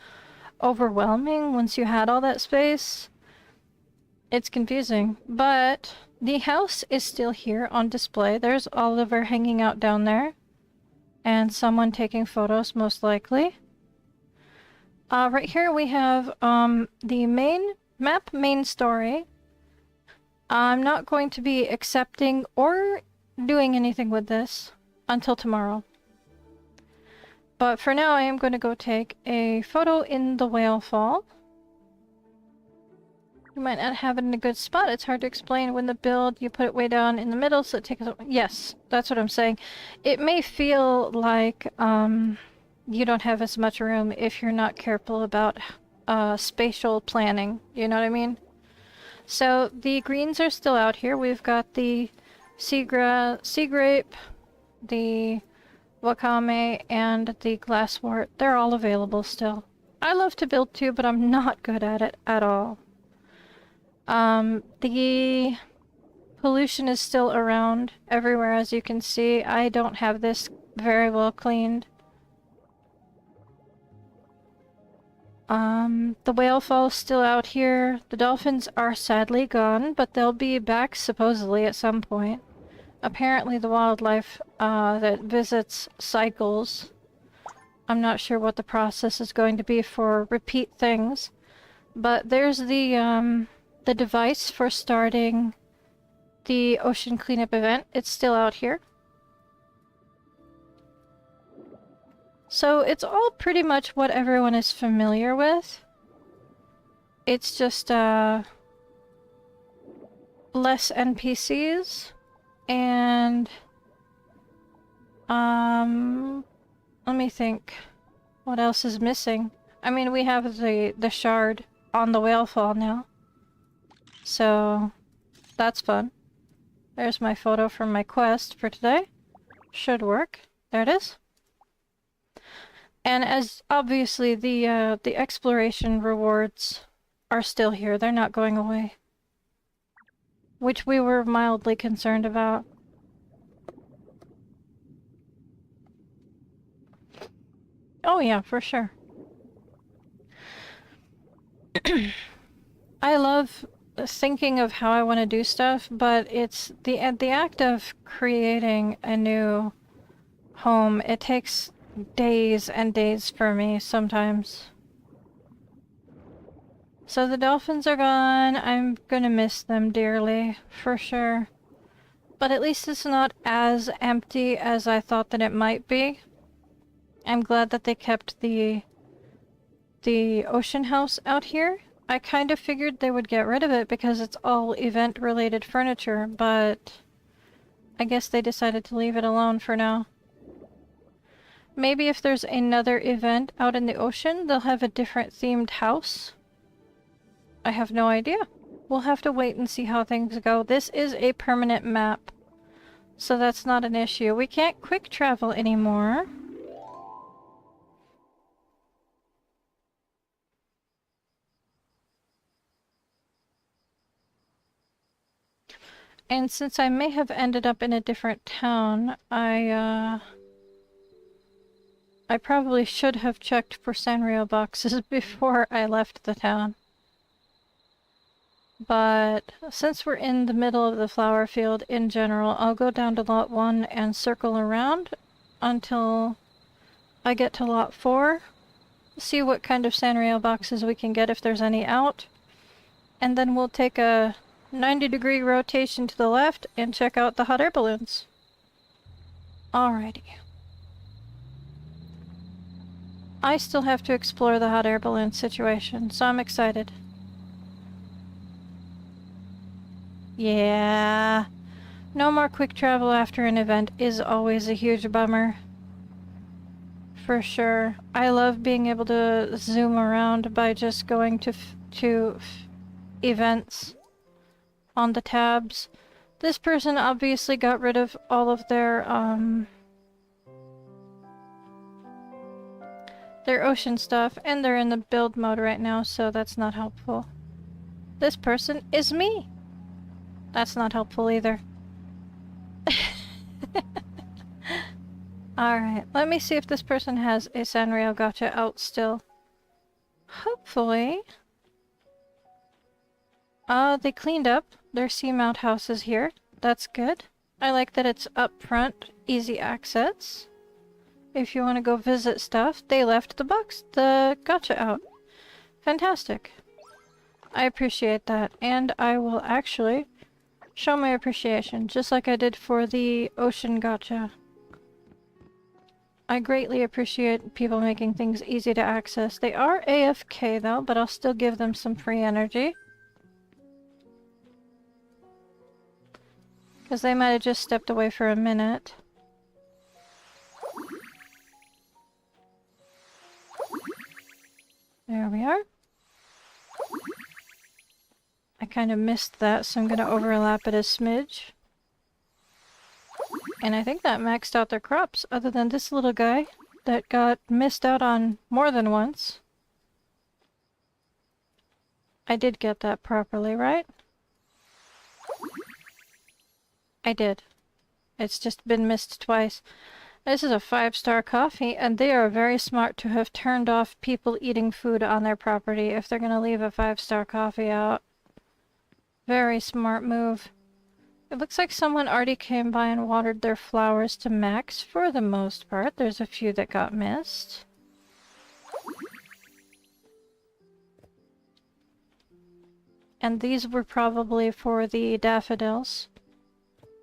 Speaker 1: overwhelming once you had all that space? It's confusing, but the house is still here on display. There's Oliver hanging out down there, and someone taking photos most likely. Right here we have the main story. I'm not going to be accepting or doing anything with this until tomorrow. But for now I am going to go take a photo in the whale fall. You might not have it in a good spot. It's hard to explain. When the build, you put it way down in the middle so it takes... Yes, that's what I'm saying. It may feel like you don't have as much room if you're not careful about spatial planning. You know what I mean? So the greens are still out here. We've got the sea grape, the wakame, and the glasswort. They're all available still. I love to build too, but I'm not good at it at all. The pollution is still around everywhere, as you can see. I don't have this very well cleaned. The whale fall's still out here. The dolphins are sadly gone, but they'll be back supposedly at some point. Apparently the wildlife that visits cycles. I'm not sure what the process is going to be for repeat things. But there's the device for starting the ocean cleanup event. It's still out here. So it's all pretty much what everyone is familiar with. It's just, less NPCs, and, let me think. What else is missing? I mean, we have the shard on the whalefall now. So, that's fun. There's my photo from my quest for today. Should work. There it is. And as obviously the exploration rewards are still here. They're not going away. Which we were mildly concerned about. Oh yeah, for sure. I love thinking of how I want to do stuff, but it's the act of creating a new home. It takes days and days for me sometimes. So the dolphins are gone. I'm gonna miss them dearly, for sure. But at least it's not as empty as I thought that it might be. I'm glad that they kept the ocean house out here. I kind of figured they would get rid of it because it's all event-related furniture, but I guess they decided to leave it alone for now. Maybe if there's another event out in the ocean, they'll have a different themed house. I have no idea. We'll have to wait and see how things go. This is a permanent map, so that's not an issue. We can't quick travel anymore. And since I may have ended up in a different town, I probably should have checked for Sanrio boxes before I left the town. But since we're in the middle of the flower field in general, I'll go down to lot 1 and circle around until I get to lot 4. See what kind of Sanrio boxes we can get if there's any out. And then we'll take a 90-degree rotation to the left and check out the hot air balloons. Alrighty. I still have to explore the hot air balloon situation, so I'm excited. Yeah. No more quick travel after an event is always a huge bummer. For sure. I love being able to zoom around by just going to events on the tabs. This person obviously got rid of all of their ocean stuff, and they're in the build mode right now, so that's not helpful. This person is me! That's not helpful either. Alright, let me see if this person has a Sanrio gacha out still. Hopefully. They cleaned up their seamount houses here. That's good. I like that it's up front, easy access. If you want to go visit stuff, they left the gacha out. Fantastic. I appreciate that, and I will actually show my appreciation, just like I did for the ocean gacha. I greatly appreciate people making things easy to access. They are AFK though, but I'll still give them some free energy. Because they might have just stepped away for a minute. There we are. I kind of missed that, so I'm going to overlap it a smidge. And I think that maxed out their crops, other than this little guy that got missed out on more than once. I did get that properly, right? I did. It's just been missed twice. This is a 5-star coffee, and they are very smart to have turned off people eating food on their property if they're going to leave a 5-star coffee out. Very smart move. It looks like someone already came by and watered their flowers to max for the most part. There's a few that got missed. And these were probably for the daffodils.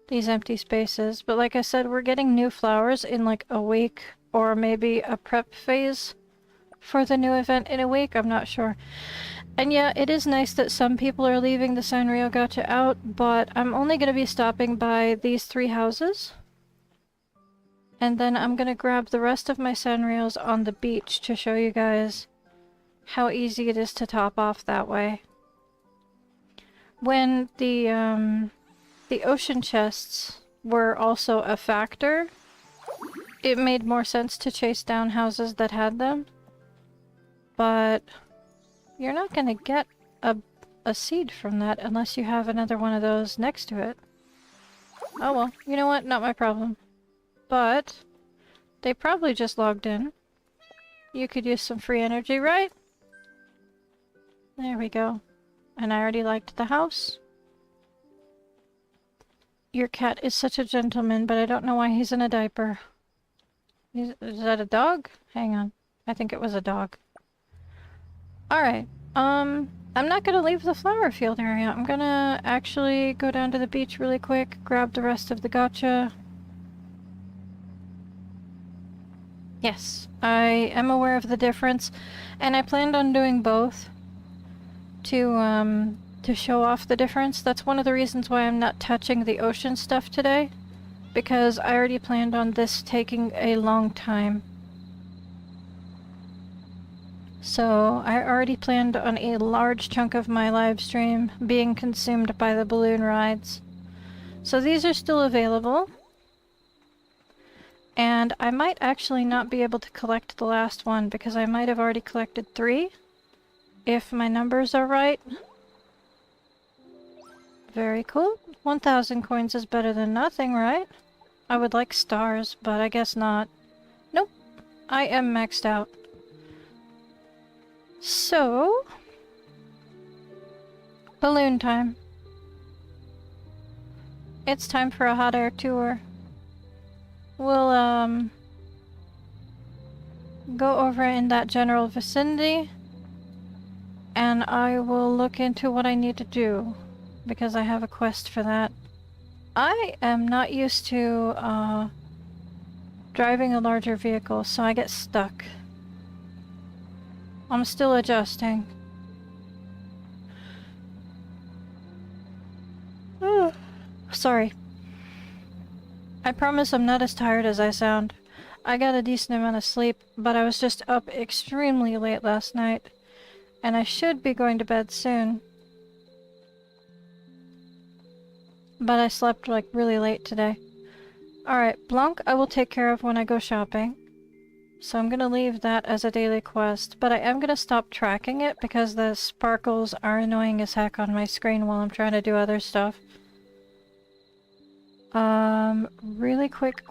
Speaker 1: These empty spaces. But like I said, we're getting new flowers in like a week or maybe a prep phase for the new event in a week. I'm not sure. And yeah, it is nice that some people are leaving the Sanrio Gacha out, but I'm only going to be stopping by these 3 houses. And then I'm going to grab the rest of my Sanrios on the beach to show you guys how easy it is to top off that way. When the ocean chests were also a factor, it made more sense to chase down houses that had them. But you're not going to get a seed from that unless you have another one of those next to it. Oh well, you know what? Not my problem. But they probably just logged in. You could use some free energy, right? There we go. And I already liked the house. Your cat is such a gentleman, but I don't know why he's in a diaper. Is that a dog? Hang on. I think it was a dog. Alright. I'm not gonna leave the flower field area. I'm gonna actually go down to the beach really quick, grab the rest of the gacha. Yes, I am aware of the difference, and I planned on doing both to show off the difference. That's one of the reasons why I'm not touching the ocean stuff today, because I already planned on this taking a long time. So I already planned on a large chunk of my live stream being consumed by the balloon rides. So these are still available. And I might actually not be able to collect the last one because I might have already collected 3, if my numbers are right. Very cool. 1,000 coins is better than nothing, right? I would like stars, but I guess not. Nope. I am maxed out. So, balloon time. It's time for a hot air tour. We'll, go over in that general vicinity, and I will look into what I need to do, because I have a quest for that. I am not used to, driving a larger vehicle, so I get stuck. I'm still adjusting. Sorry. I promise I'm not as tired as I sound. I got a decent amount of sleep, but I was just up extremely late last night, and I should be going to bed soon. But I slept like really late today. Alright, Blanc I will take care of when I go shopping. So I'm gonna leave that as a daily quest, but I am gonna stop tracking it because the sparkles are annoying as heck on my screen while I'm trying to do other stuff. Really quick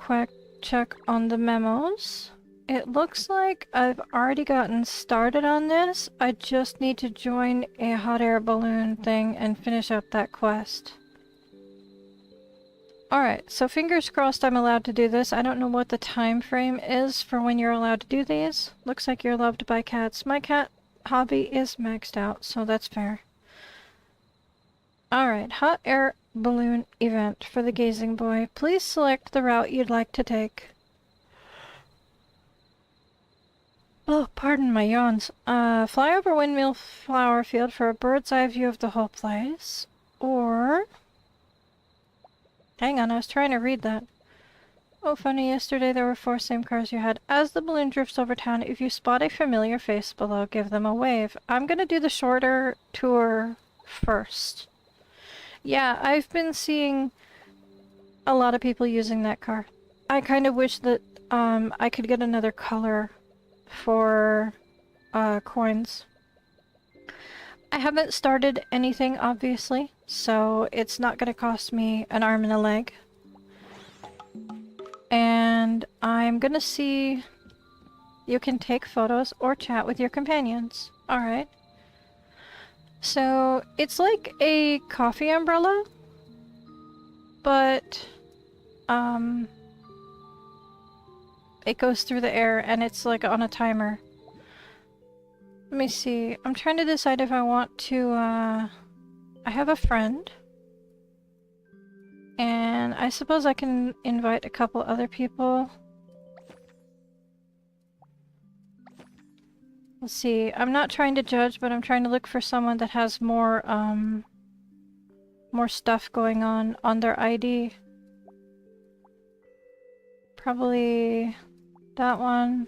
Speaker 1: check on the memos. It looks like I've already gotten started on this. I just need to join a hot air balloon thing and finish up that quest. Alright, so fingers crossed I'm allowed to do this. I don't know what the time frame is for when you're allowed to do these. Looks like you're loved by cats. My cat hobby is maxed out, so that's fair. Alright, hot air balloon event for the gazing boy. Please select the route you'd like to take. Oh, pardon my yawns. Fly over Windmill Flower Field for a bird's eye view of the whole place. Or... hang on, I was trying to read that. Oh, funny, yesterday there were 4 same cars you had. As the balloon drifts over town, if you spot a familiar face below, give them a wave. I'm gonna do the shorter tour first. Yeah, I've been seeing a lot of people using that car. I kind of wish that I could get another color for coins. I haven't started anything, obviously, so it's not going to cost me an arm and a leg. And I'm going to see... you can take photos or chat with your companions. Alright. So, it's like a coffee umbrella, but it goes through the air and it's like on a timer. Let me see. I'm trying to decide if I want to, I have a friend. And I suppose I can invite a couple other people. Let's see. I'm not trying to judge, but I'm trying to look for someone that has more stuff going on their ID. Probably that one.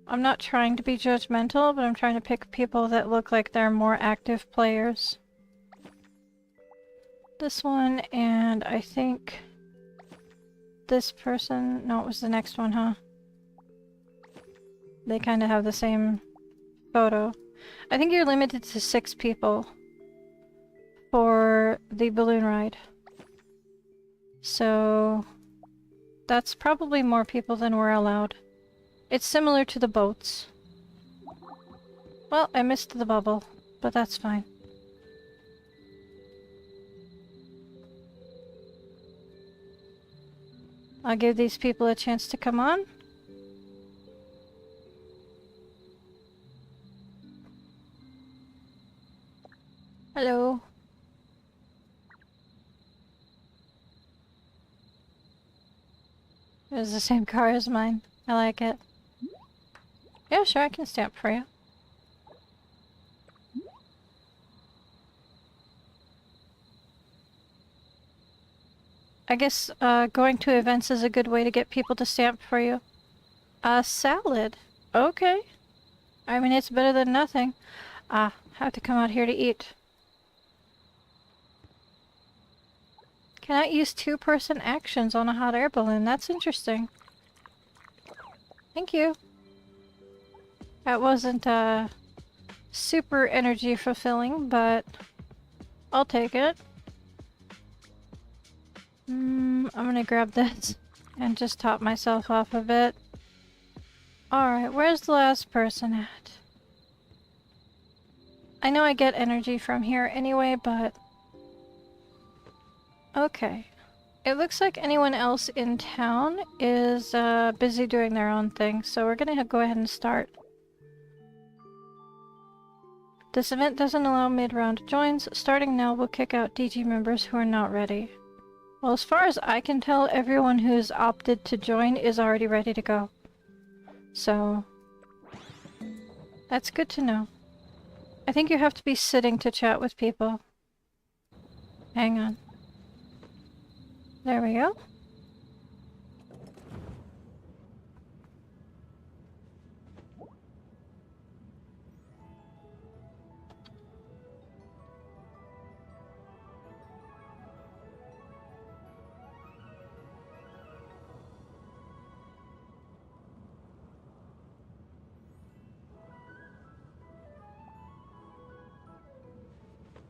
Speaker 1: I'm not trying to be judgmental, but I'm trying to pick people that look like they're more active players. This one, and I think this person... No, it was the next one, huh? They kind of have the same photo. I think you're limited to 6 people for the balloon ride. So that's probably more people than we're allowed. It's similar to the boats. Well, I missed the bubble, but that's fine. I'll give these people a chance to come on. Hello. It was the same car as mine. I like it. Yeah, sure, I can stamp for you. I guess going to events is a good way to get people to stamp for you. Salad. Okay. I mean, it's better than nothing. Have to come out here to eat. Cannot use 2-person actions on a hot air balloon. That's interesting. Thank you. That wasn't super energy fulfilling, but I'll take it. I'm gonna grab this and just top myself off a bit. Alright, where's the last person at? I know I get energy from here anyway, but... Okay. It looks like anyone else in town is busy doing their own thing, so we're gonna go ahead and start. This event doesn't allow mid-round joins. Starting now will kick out DG members who are not ready. Well, as far as I can tell, everyone who's opted to join is already ready to go. So... that's good to know. I think you have to be sitting to chat with people. Hang on. There we go.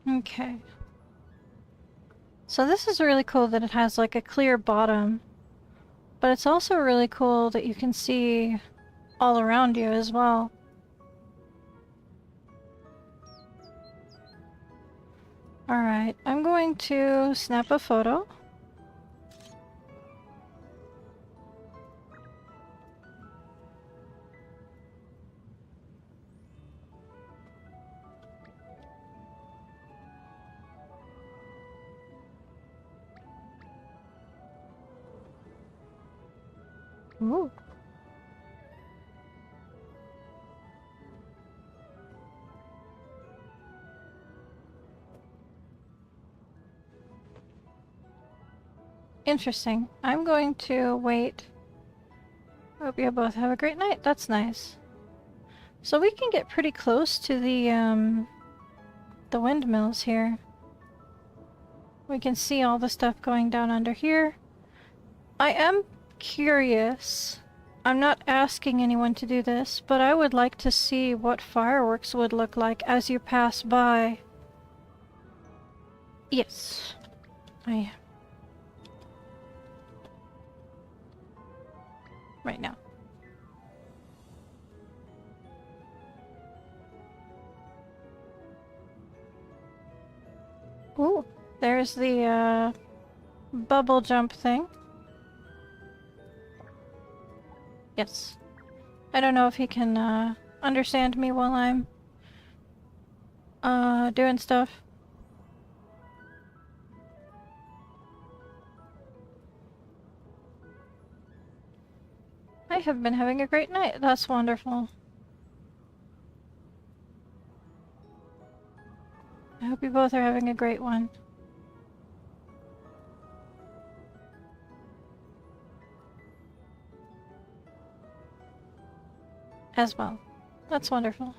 Speaker 1: Okay. So this is really cool that it has like a clear bottom, but it's also really cool that you can see all around you as well. Alright, I'm going to snap a photo. Ooh. Interesting. I'm going to wait. Hope you both have a great night. That's nice. So we can get pretty close to the windmills here. We can see all the stuff going down under here. I am curious. I'm not asking anyone to do this, but I would like to see what fireworks would look like as you pass by. Yes, I am. Right now. Ooh, there's the bubble jump thing. Yes. I don't know if he can understand me while I'm doing stuff. I have been having a great night. That's wonderful. I hope you both are having a great one. As well. That's wonderful.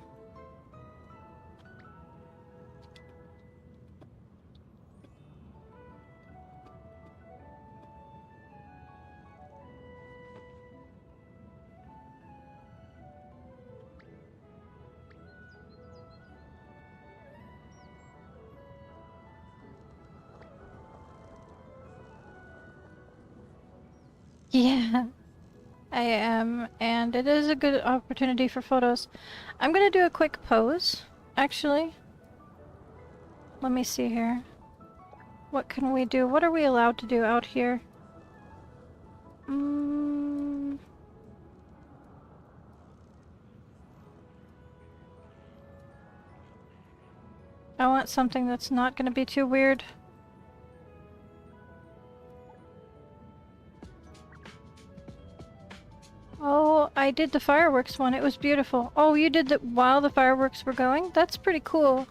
Speaker 1: Yeah, I am, and it is a good opportunity for photos. I'm gonna do a quick pose, actually. Let me see here. What can we do? What are we allowed to do out here? I want something that's not gonna be too weird. Oh, I did the fireworks one. It was beautiful. Oh, you did that while the fireworks were going? That's pretty cool.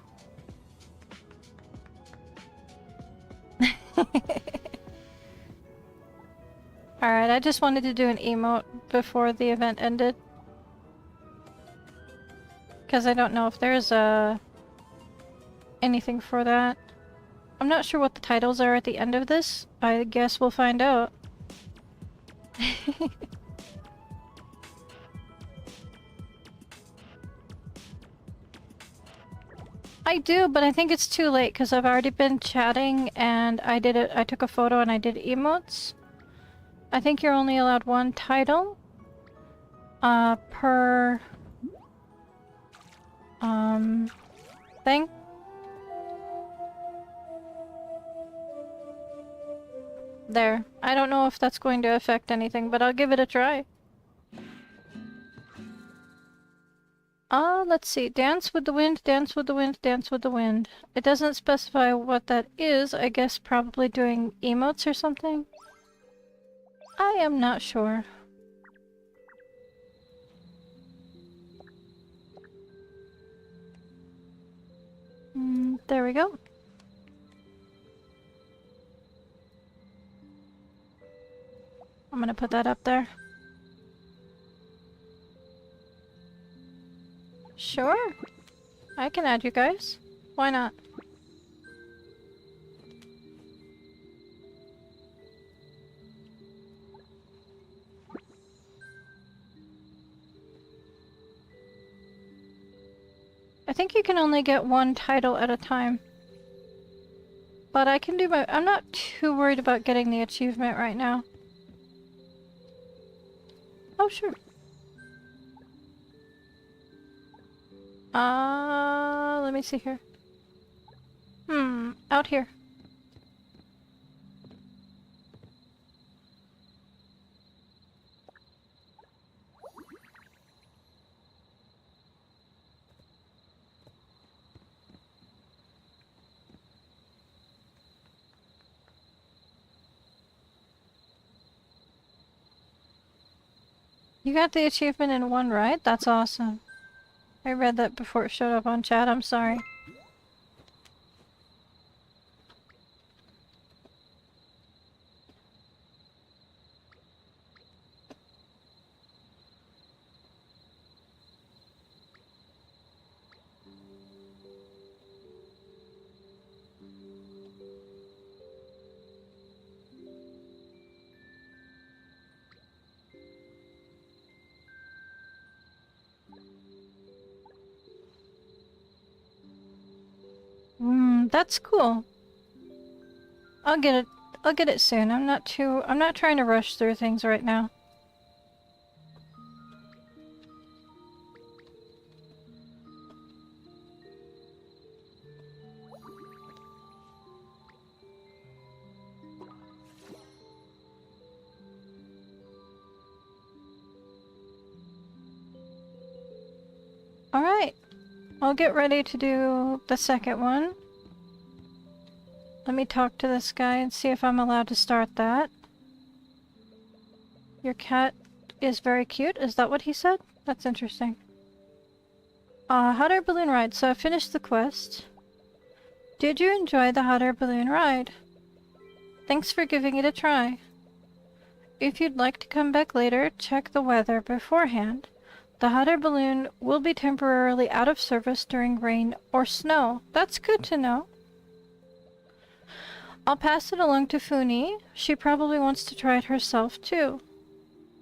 Speaker 1: Alright, I just wanted to do an emote before the event ended. Because I don't know if there's anything for that. I'm not sure what the titles are at the end of this. I guess we'll find out. I do, but I think it's too late because I've already been chatting and I did it. I took a photo and I did emotes. I think you're only allowed one title per thing. There. I don't know if that's going to affect anything, but I'll give it a try. Let's see. Dance with the wind, dance with the wind, dance with the wind. It doesn't specify what that is. I guess probably doing emotes or something? I am not sure. There we go. I'm gonna put that up there. Sure. I can add you guys. Why not? I think you can only get one title at a time. But I can do my... I'm not too worried about getting the achievement right now. Oh, sure. Let me see here. Out here. You got the achievement in one ride? That's awesome. I read that before it showed up on chat, I'm sorry. That's cool. I'll get it. I'll get it soon. I'm not trying to rush through things right now. Alright. I'll get ready to do the second one. Let me talk to this guy and see if I'm allowed to start that. Your cat is very cute. Is that what he said? That's interesting. Hot air balloon ride. So I finished the quest. Did you enjoy the hot air balloon ride? Thanks for giving it a try. If you'd like to come back later, check the weather beforehand. The hot air balloon will be temporarily out of service during rain or snow. That's good to know. I'll pass it along to Funi. She probably wants to try it herself too.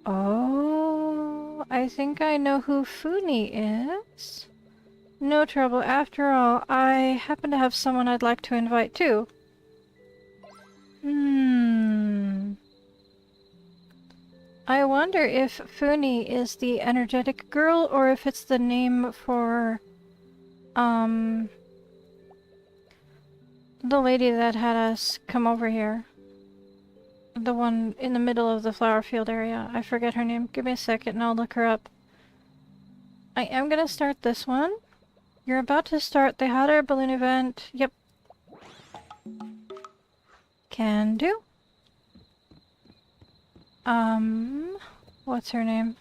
Speaker 1: Oh, I think I know who Funi is. No trouble. After all, I happen to have someone I'd like to invite too. I wonder if Funi is the energetic girl or if it's the name for, the lady that had us come over here. The one in the middle of the flower field area. I forget her name. Give me a second and I'll look her up. I am gonna start this one. You're about to start the hot air balloon event. Yep. Can do. What's her name?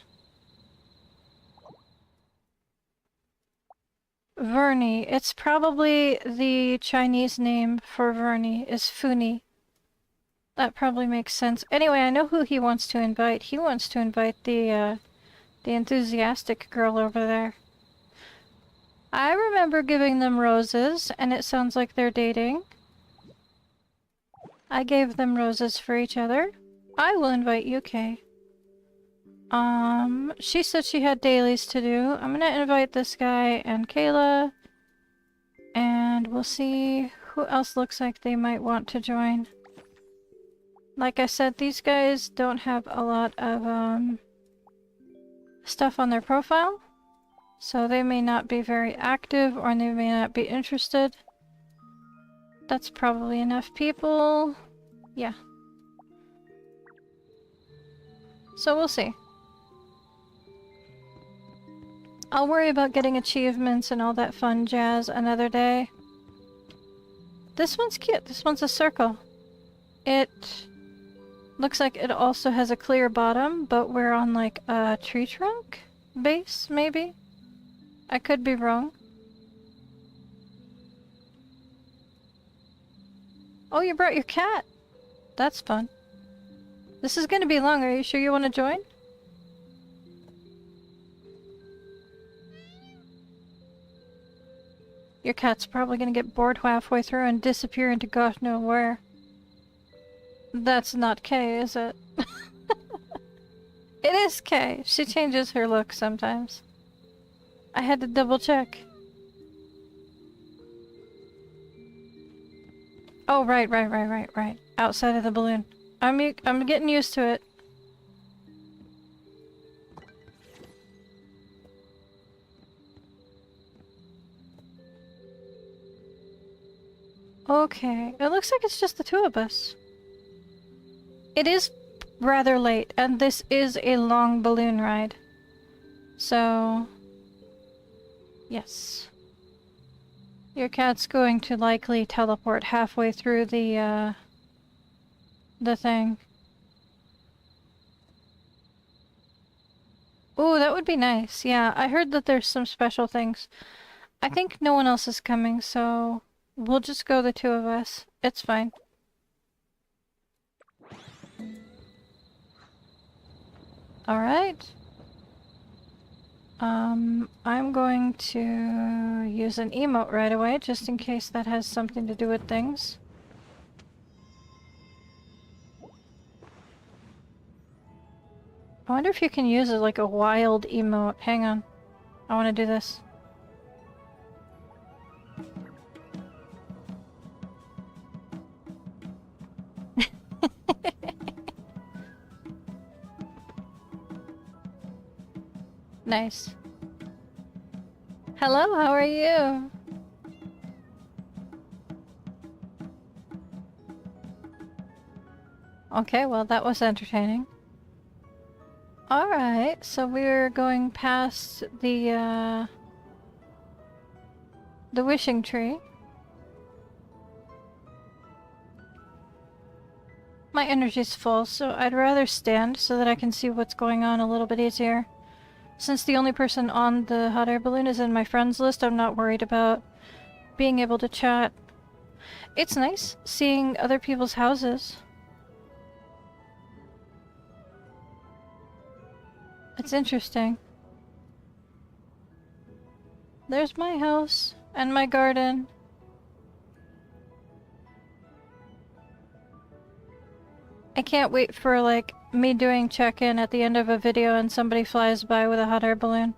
Speaker 1: Vernie. It's probably the Chinese name for Vernie is Funi. That probably makes sense. Anyway, I know who he wants to invite. He wants to invite the enthusiastic girl over there. I remember giving them roses, and it sounds like they're dating. I gave them roses for each other. I will invite UK. She said she had dailies to do. I'm gonna invite this guy and Kayla. And we'll see who else looks like they might want to join. Like I said, these guys don't have a lot of, stuff on their profile. So they may not be very active, or they may not be interested. That's probably enough people. Yeah. So we'll see. I'll worry about getting achievements and all that fun jazz another day. This one's cute. This one's a circle. It looks like it also has a clear bottom, but we're on like a tree trunk base, maybe? I could be wrong. Oh, you brought your cat. That's fun. This is gonna be long. Are you sure you want to join? Your cat's probably gonna get bored halfway through and disappear into God knows where. That's not Kay, is it? It is Kay. She changes her look sometimes. I had to double check. Oh, right. Outside of the balloon. I'm getting used to it. Okay, it looks like it's just the two of us. It is rather late, and this is a long balloon ride. So... yes. Your cat's going to likely teleport halfway through the thing. Ooh, that would be nice. Yeah, I heard that there's some special things. I think no one else is coming, so we'll just go the two of us. It's fine. Alright. I'm going to use an emote right away, just in case that has something to do with things. I wonder if you can use it like a wild emote. Hang on. I want to do this. Nice. Hello, how are you? Okay, well that was entertaining. Alright, so we're going past the wishing tree. My energy's full, so I'd rather stand so that I can see what's going on a little bit easier. Since the only person on the hot air balloon is in my friends list, I'm not worried about being able to chat It's nice seeing other people's houses. It's interesting. There's my house and my garden. I can't wait for, like, me doing check-in at the end of a video and somebody flies by with a hot air balloon.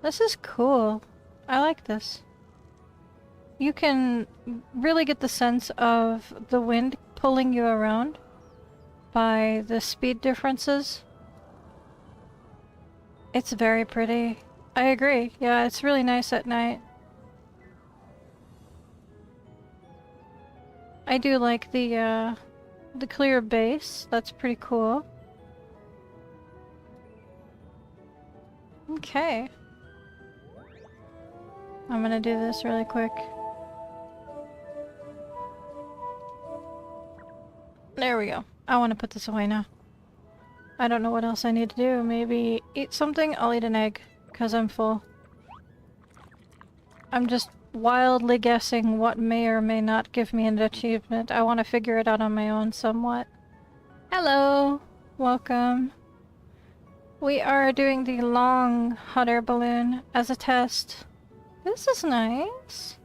Speaker 1: This is cool. I like this. You can really get the sense of the wind pulling you around by the speed differences. It's very pretty. I agree. Yeah, it's really nice at night. I do like the clear base. That's pretty cool. Okay. I'm gonna do this really quick. There we go. I want to put this away now. I don't know what else I need to do. Maybe eat something? I'll eat an egg, because I'm full. I'm just wildly guessing what may or may not give me an achievement. I want to figure it out on my own somewhat. Hello! Welcome. We are doing the long hot air balloon as a test. This is nice.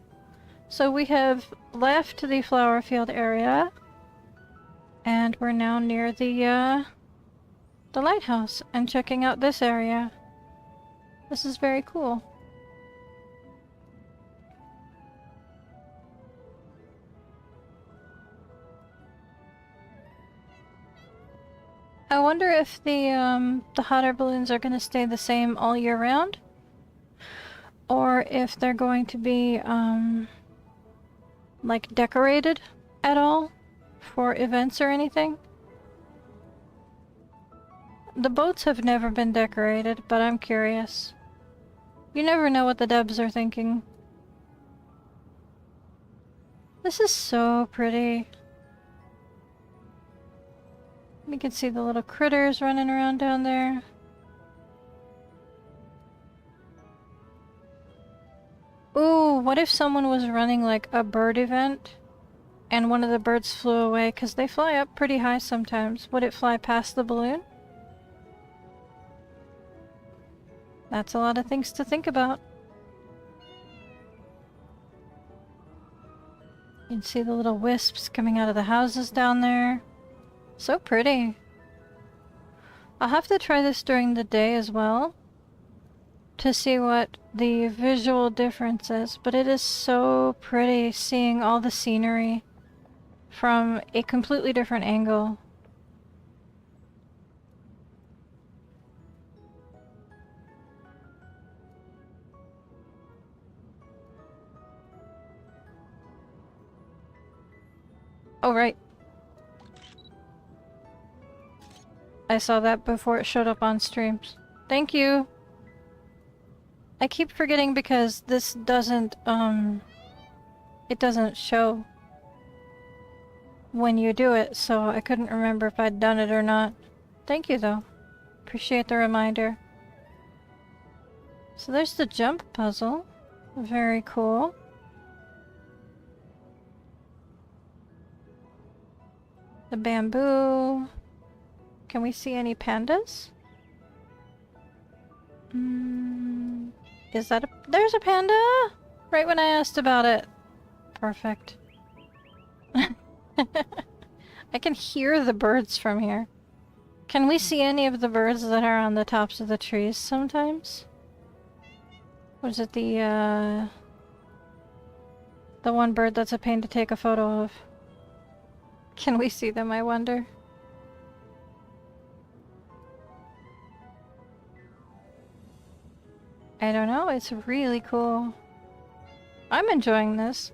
Speaker 1: So we have left the flower field area, and we're now near the lighthouse and checking out this area. This is very cool. I wonder if the hot air balloons are going to stay the same all year round, or if they're going to be like decorated at all for events or anything. The boats have never been decorated, but I'm curious. You never know what the devs are thinking. This is so pretty. We can see the little critters running around down there. Ooh, what if someone was running like a bird event and one of the birds flew away? Because they fly up pretty high sometimes. Would it fly past the balloon? That's a lot of things to think about. You can see the little wisps coming out of the houses down there. So pretty. I'll have to try this during the day as well to see what the visual difference is, but it is so pretty seeing all the scenery from a completely different angle. Oh, right. I saw that before it showed up on streams. Thank you! I keep forgetting because this doesn't, it doesn't show when you do it, so I couldn't remember if I'd done it or not. Thank you, though. Appreciate the reminder. So there's the jump puzzle. Very cool. The bamboo. Can we see any pandas? Is that a— there's a panda! Right when I asked about it. Perfect. I can hear the birds from here. Can we see any of the birds that are on the tops of the trees sometimes? Was it the one bird that's a pain to take a photo of? Can we see them, I wonder? I don't know, it's really cool. I'm enjoying this.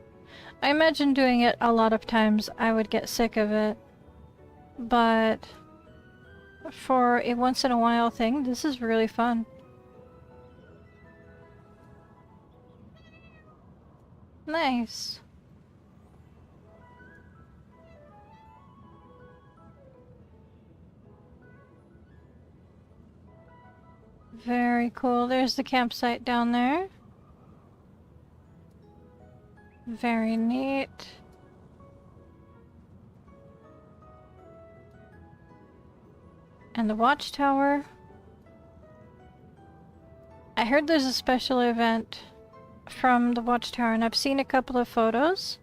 Speaker 1: I imagine doing it a lot of times I would get sick of it. But for a once in a while thing, this is really fun. Nice. Very cool. There's the campsite down there. Very neat. And the watchtower. I heard there's a special event from the watchtower, and I've seen a couple of photos,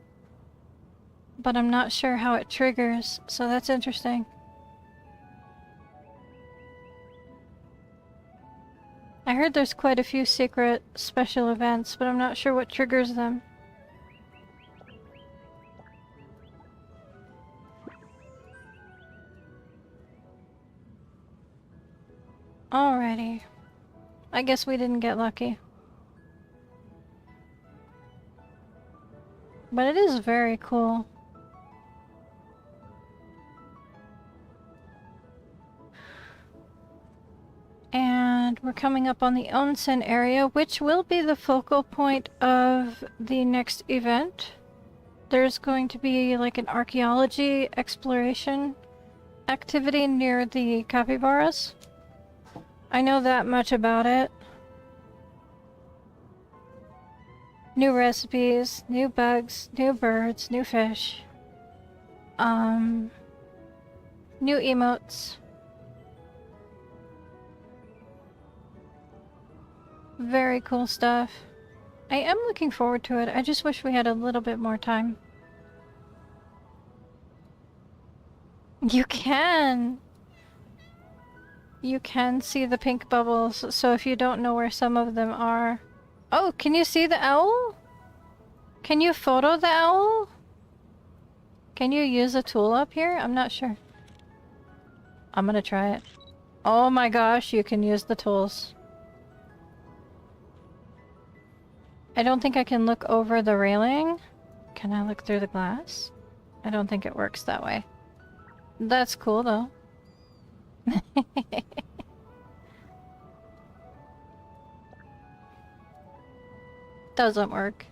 Speaker 1: but I'm not sure how it triggers, so that's interesting. I heard there's quite a few secret special events, but I'm not sure what triggers them. Alrighty. I guess we didn't get lucky. But it is very cool. And we're coming up on the onsen area, which will be the focal point of the next event. There's going to be like an archaeology exploration activity near the capybaras. I know that much about it. New recipes, new bugs, new birds, new fish. New emotes. Very cool stuff. I am looking forward to it. I just wish we had a little bit more time. You can! You can see the pink bubbles, so if you don't know where some of them are... Oh, can you see the owl? Can you photo the owl? Can you use a tool up here? I'm not sure. I'm gonna try it. Oh my gosh, you can use the tools. I don't think I can look over the railing. Can I look through the glass? I don't think it works that way. That's cool though. Doesn't work.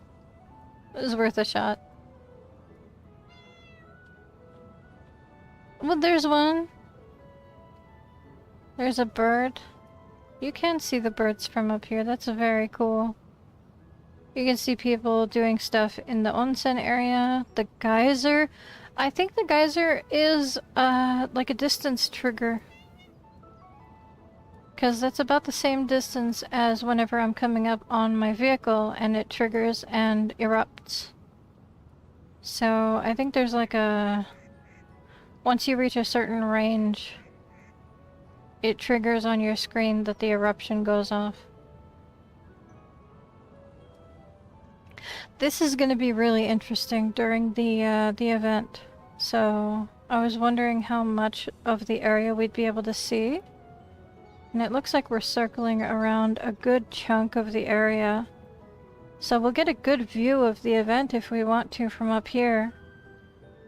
Speaker 1: It was worth a shot. Well, there's one. There's a bird. You can see the birds from up here. That's very cool. You can see people doing stuff in the onsen area. The geyser. I think the geyser is like a distance trigger. Because that's about the same distance as whenever I'm coming up on my vehicle and it triggers and erupts. So I think there's like a... Once you reach a certain range, it triggers on your screen that the eruption goes off. This is going to be really interesting during the event. So I was wondering how much of the area we'd be able to see. And it looks like we're circling around a good chunk of the area. So we'll get a good view of the event if we want to from up here.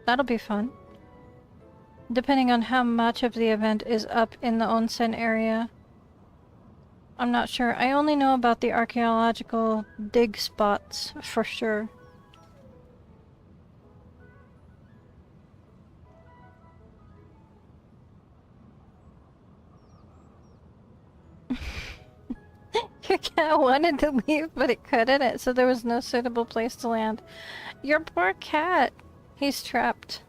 Speaker 1: That'll be fun. Depending on how much of the event is up in the onsen area. I'm not sure. I only know about the archaeological dig spots for sure. Your cat wanted to leave, but it couldn't, so there was no suitable place to land. Your poor cat! He's trapped.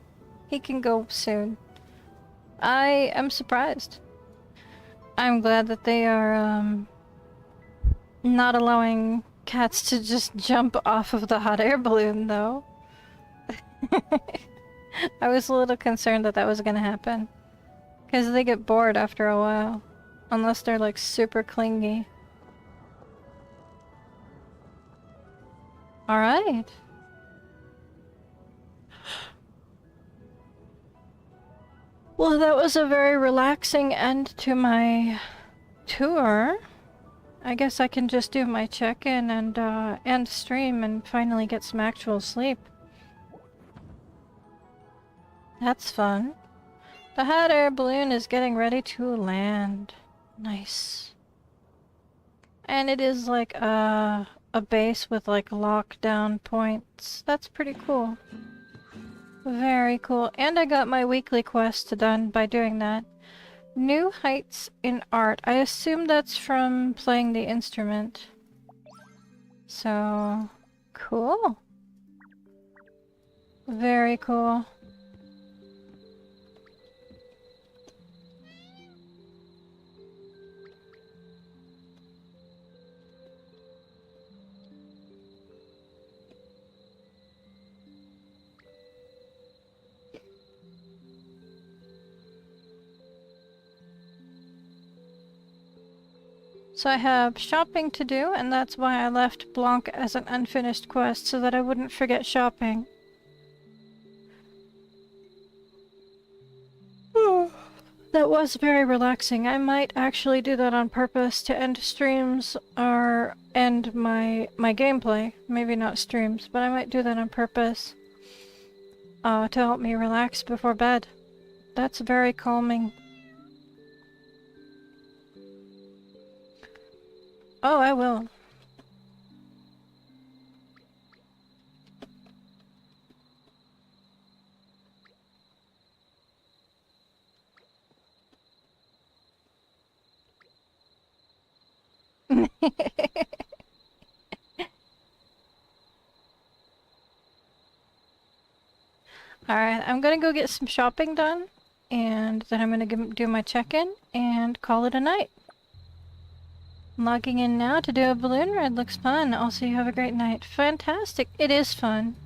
Speaker 1: He can go soon. I am surprised. I'm glad that they are, not allowing cats to just jump off of the hot air balloon, though. I was a little concerned that that was gonna happen. Because they get bored after a while. Unless they're, like, super clingy. Alright. Well, that was a very relaxing end to my tour. I guess I can just do my check-in and end stream and finally get some actual sleep. That's fun. The hot air balloon is getting ready to land. Nice. And it is like a base with like lockdown points. That's pretty cool. Very cool. And I got my weekly quest done by doing that. New heights in art. I assume that's from playing the instrument. So, cool. Very cool. So I have shopping to do, and that's why I left Blanc as an unfinished quest, so that I wouldn't forget shopping. That was very relaxing. I might actually do that on purpose to end streams or end my gameplay. Maybe not streams, but I might do that on purpose to help me relax before bed. That's very calming. Oh, I will. Alright, I'm gonna go get some shopping done, and then I'm gonna do my check-in and call it a night. I'm logging in now to do a balloon ride. Looks fun. Also, you have a great night. Fantastic. It is fun.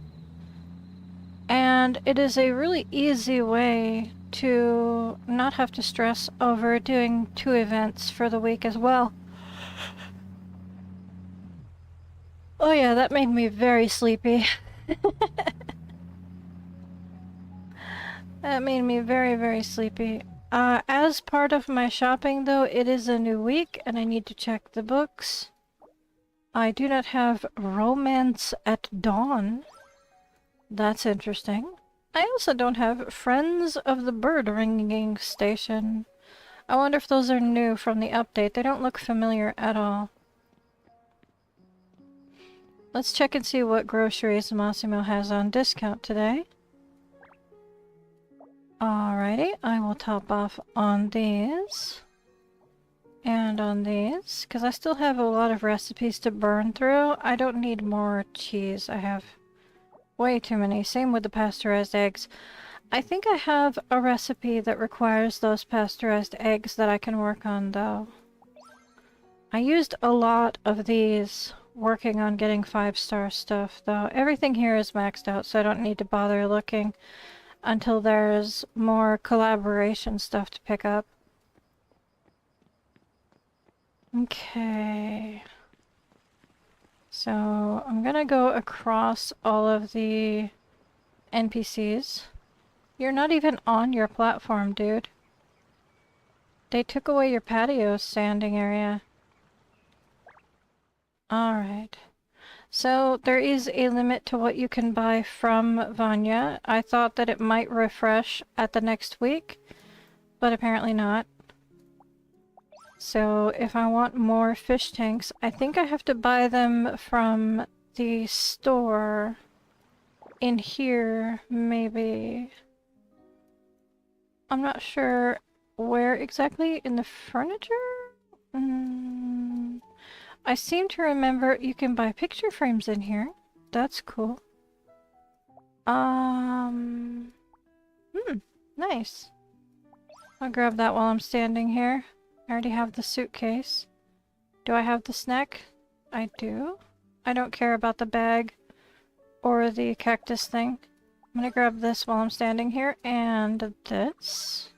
Speaker 1: And it is a really easy way to not have to stress over doing 2 events for the week as well. Oh yeah, that made me very sleepy. That made me very, very sleepy. As part of my shopping though, it is a new week and I need to check the books. I do not have Romance at Dawn. That's interesting. I also don't have Friends of the Bird Ringing Station. I wonder if those are new from the update. They don't look familiar at all. Let's check and see what groceries Massimo has on discount today. Alrighty, I will top off on these. And on these, because I still have a lot of recipes to burn through. I don't need more cheese. I have way too many. Same with the pasteurized eggs. I think I have a recipe that requires those pasteurized eggs that I can work on though. I used a lot of these working on getting 5-star stuff though. Everything here is maxed out, so I don't need to bother looking until there's more collaboration stuff to pick up. Okay. So I'm gonna go across all of the NPCs. You're not even on your platform, dude. They took away your patio standing area. Alright. So there is a limit to what you can buy from Vanya. I thought that it might refresh at the next week, but apparently not. So if I want more fish tanks, I think I have to buy them from the store in here, maybe. I'm not sure where exactly in the furniture? I seem to remember you can buy picture frames in here. That's cool. Nice. I'll grab that while I'm standing here. I already have the suitcase. Do I have the snack? I do. I don't care about the bag or the cactus thing. I'm gonna grab this while I'm standing here, and this.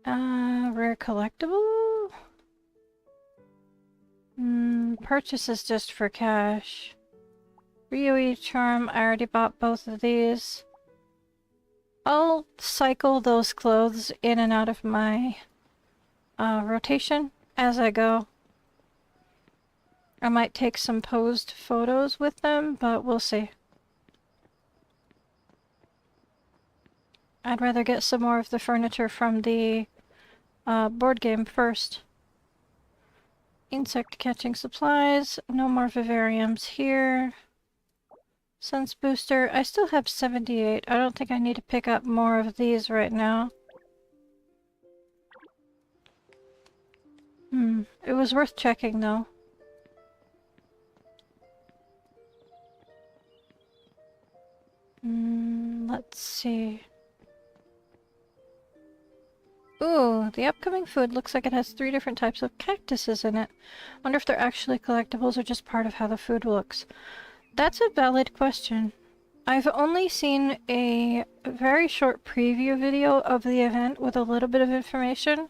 Speaker 1: Rare collectible? Purchase is just for cash. Ryui charm, I already bought both of these. I'll cycle those clothes in and out of my rotation as I go. I might take some posed photos with them, but we'll see. I'd rather get some more of the furniture from the board game first. Insect catching supplies. No more vivariums here. Sense booster. I still have 78. I don't think I need to pick up more of these right now. It was worth checking though. Let's see. Ooh, the upcoming food looks like it has 3 different types of cactuses in it. Wonder if they're actually collectibles or just part of how the food looks. That's a valid question. I've only seen a very short preview video of the event with a little bit of information.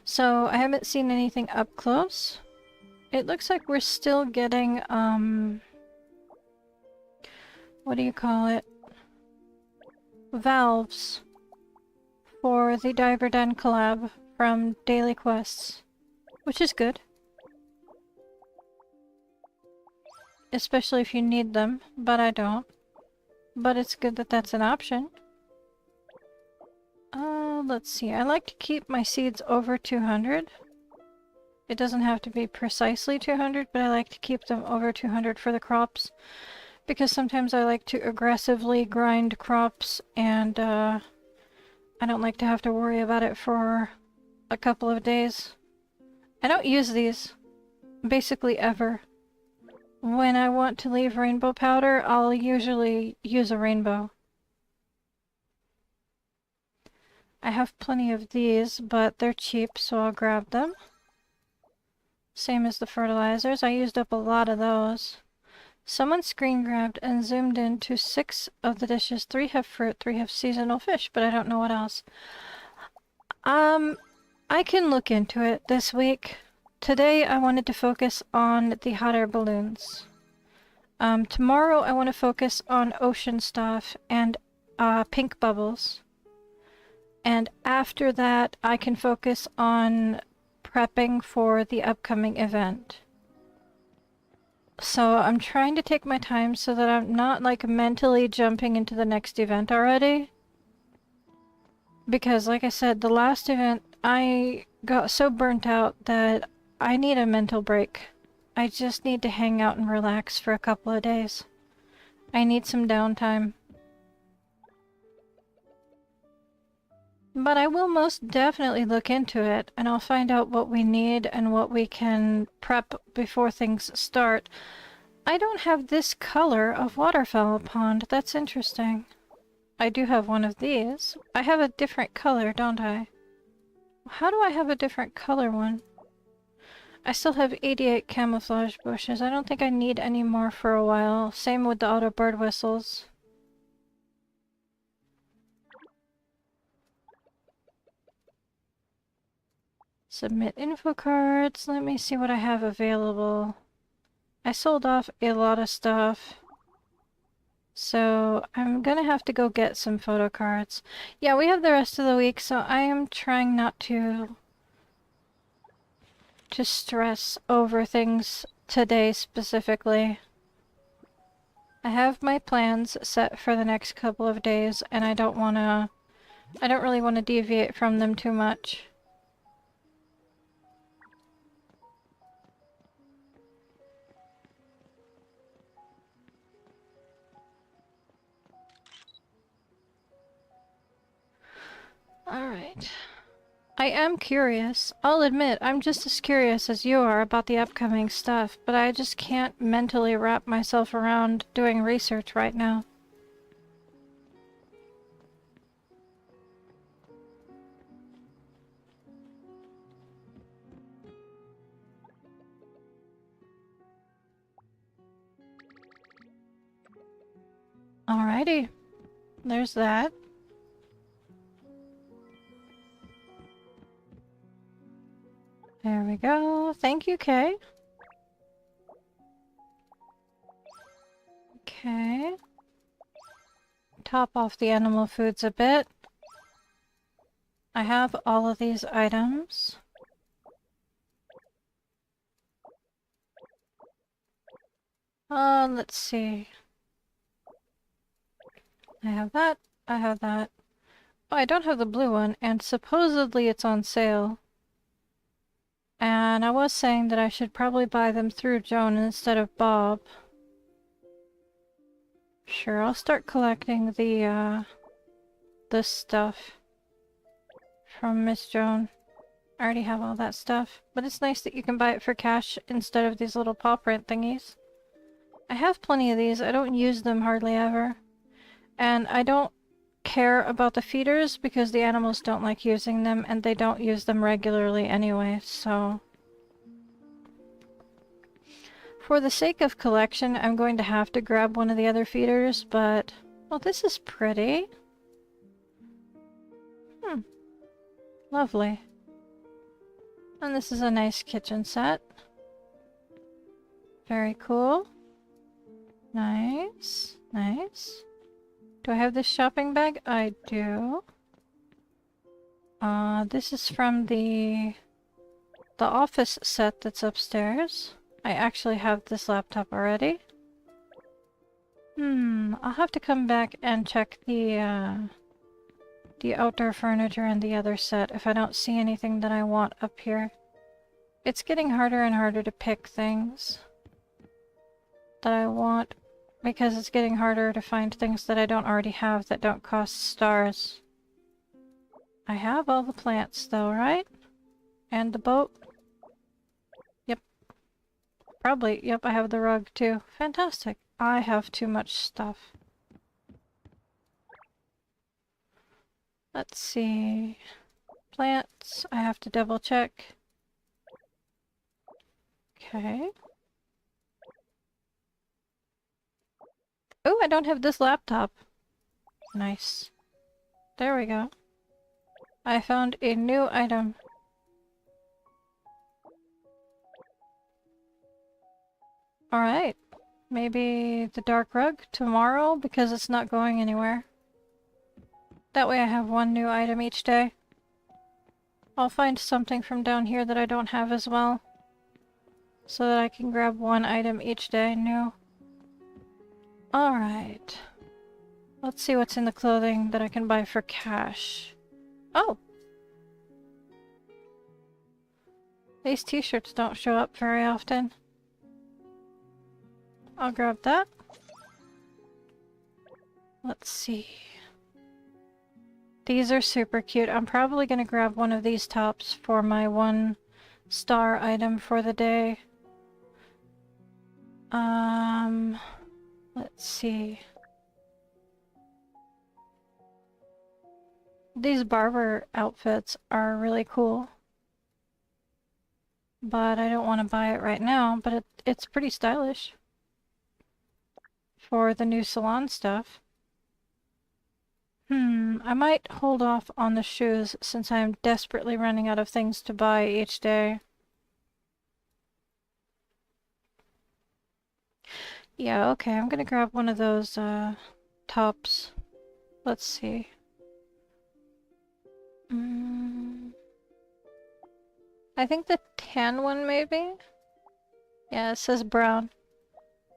Speaker 1: So I haven't seen anything up close. It looks like we're still getting, what do you call it? Valves for the Diver Den collab from Daily Quests, which is good. Especially if you need them, but I don't. But it's good that that's an option. Let's see. I like to keep my seeds over 200. It doesn't have to be precisely 200, but I like to keep them over 200 for the crops. Because sometimes I like to aggressively grind crops, and I don't like to have to worry about it for a couple of days. I don't use these, basically ever. When I want to leave rainbow powder, I'll usually use a rainbow. I have plenty of these, but they're cheap, so I'll grab them. Same as the fertilizers, I used up a lot of those. Someone screen grabbed and zoomed in to 6 of the dishes. 3 have fruit, 3 have seasonal fish, but I don't know what else. I can look into it this week. Today I wanted to focus on the hot air balloons. Tomorrow I want to focus on ocean stuff and pink bubbles. And after that I can focus on prepping for the upcoming event. So I'm trying to take my time so that I'm not like mentally jumping into the next event already. Because like I said, the last event I got so burnt out that I need a mental break. I just need to hang out and relax for a couple of days. I need some downtime. But I will most definitely look into it, and I'll find out what we need and what we can prep before things start. I don't have this color of waterfowl pond. That's interesting. I do have one of these. I have a different color, don't I? How do I have a different color one? I still have 88 camouflage bushes. I don't think I need any more for a while. Same with the auto bird whistles. Submit info cards. Let me see what I have available. I sold off a lot of stuff. So I'm gonna have to go get some photo cards. Yeah, we have the rest of the week, so I am trying not to stress over things today specifically. I have my plans set for the next couple of days, and I don't really want to deviate from them too much. Alright. I am curious. I'll admit, I'm just as curious as you are about the upcoming stuff, but I just can't mentally wrap myself around doing research right now. Alrighty. There's that. There we go. Thank you, Kay. Okay. Top off the animal foods a bit. I have all of these items. Let's see. I have that. I have that. Oh, I don't have the blue one, and supposedly it's on sale. And I was saying that I should probably buy them through Joan instead of Bob. Sure, I'll start collecting the stuff from Miss Joan. I already have all that stuff, but it's nice that you can buy it for cash instead of these little paw print thingies. I have plenty of these. I don't use them hardly ever. And I don't care about the feeders because the animals don't like using them and they don't use them regularly anyway, so... For the sake of collection, I'm going to have to grab one of the other feeders, but... Well, this is pretty. Lovely. And this is a nice kitchen set. Very cool. Nice. Nice. Do I have this shopping bag? I do. This is from the office set that's upstairs. I actually have this laptop already. I'll have to come back and check the outdoor furniture and the other set if I don't see anything that I want up here. It's getting harder and harder to pick things that I want because it's getting harder to find things that I don't already have that don't cost stars. I have all the plants though, right? And the boat? Yep. Probably, yep, I have the rug too. Fantastic. I have too much stuff. Let's see. Plants, I have to double check. Okay. Oh, I don't have this laptop. Nice. There we go. I found a new item. Alright. Maybe the dark rug tomorrow because it's not going anywhere. That way I have one new item each day. I'll find something from down here that I don't have as well. So that I can grab one item each day new. Alright. Let's see what's in the clothing that I can buy for cash. Oh! These t-shirts don't show up very often. I'll grab that. Let's see. These are super cute. I'm probably gonna grab one of these tops for my 1-star item for the day. Let's see. These barber outfits are really cool. But I don't want to buy it right now, but it's pretty stylish. For the new salon stuff. I might hold off on the shoes since I am desperately running out of things to buy each day. Yeah, okay, I'm gonna grab one of those, tops. Let's see. I think the tan one, maybe? Yeah, it says brown.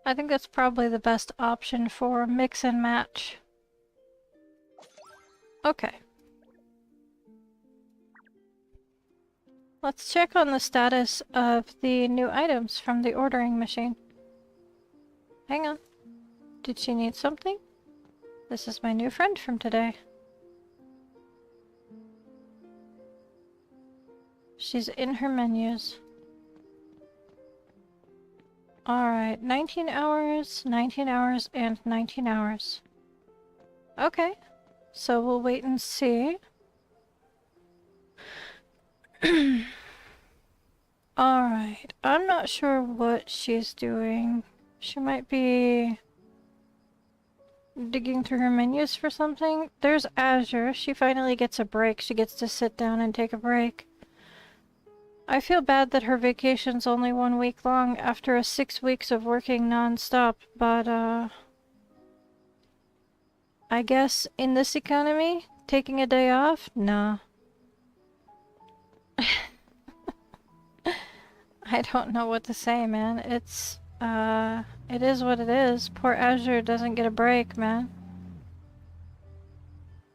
Speaker 1: I think that's probably the best option for mix and match. Okay. Let's check on the status of the new items from the ordering machine. Hang on. Did she need something? This is my new friend from today. She's in her menus. Alright, 19 hours, 19 hours, and 19 hours. Okay, so we'll wait and see. Alright, I'm not sure what she's doing. She might be digging through her menus for something. There's Azure. She finally gets a break. She gets to sit down and take a break. I feel bad that her vacation's only 1 week long after 6 weeks of working non-stop, but I guess in this economy, taking a day off? Nah. I don't know what to say, man. It is what it is. Poor Azure doesn't get a break, man.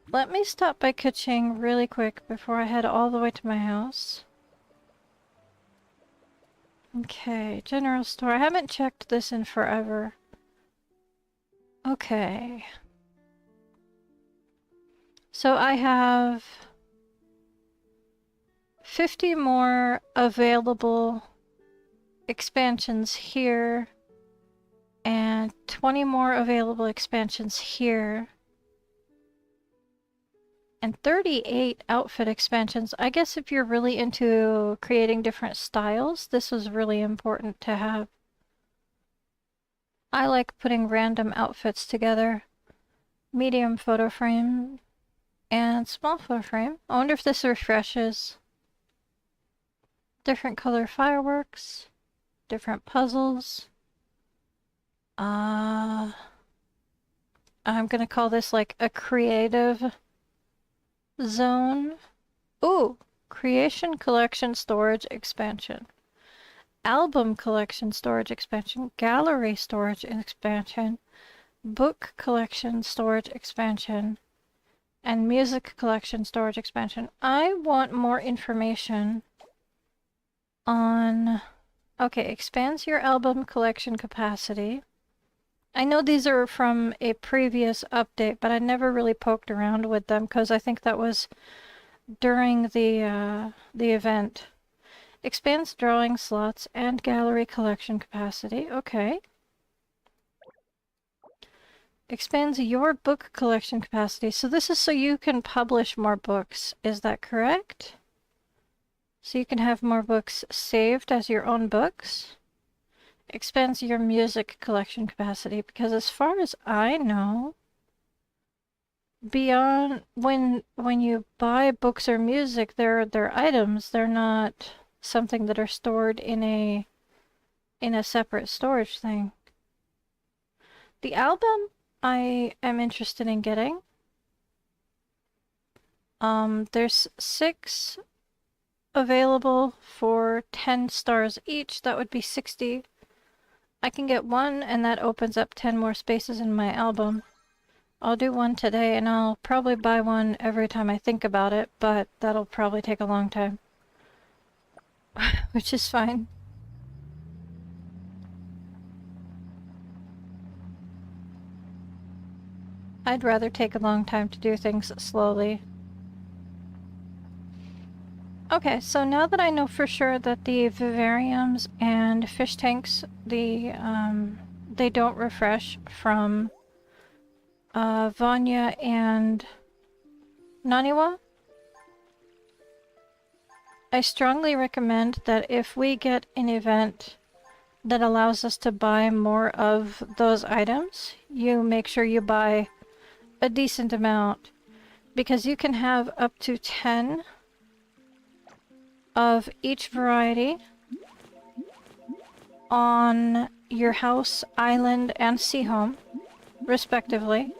Speaker 1: Let me stop by Kaching really quick before I head all the way to my house. Okay, general store. I haven't checked this in forever. Okay. So I have 50 more available expansions here And 20 more available expansions here. And 38 outfit expansions. I guess if you're really into creating different styles, this is really important to have. I like putting random outfits together. Medium photo frame and small photo frame. I wonder if this refreshes. Different color fireworks. Different puzzles. I'm gonna call this like a creative zone. Ooh, creation collection storage expansion. Album collection storage expansion. Gallery storage expansion. Book collection storage expansion. And music collection storage expansion. I want more information on... Okay, expands your album collection capacity. I know these are from a previous update, but I never really poked around with them because I think that was during the event. Expands drawing slots and gallery collection capacity. Okay. Expands your book collection capacity. So this is so you can publish more books. Is that correct? So you can have more books saved as your own books? Expands your music collection capacity, because as far as I know, beyond when you buy books or music, they're items. They're not something that are stored in a separate storage thing. The album I am interested in getting. There's 6 available for 10 stars each. That would be 60. I can get 1 and that opens up 10 more spaces in my album. I'll do 1 today and I'll probably buy 1 every time I think about it, but that'll probably take a long time. Which is fine. I'd rather take a long time to do things slowly. Okay, so now that I know for sure that the vivariums and fish tanks, they don't refresh from Vanya and Naniwa, I strongly recommend that if we get an event that allows us to buy more of those items, you make sure you buy a decent amount, because you can have up to 10 of each variety on your house, island, and sea home, respectively.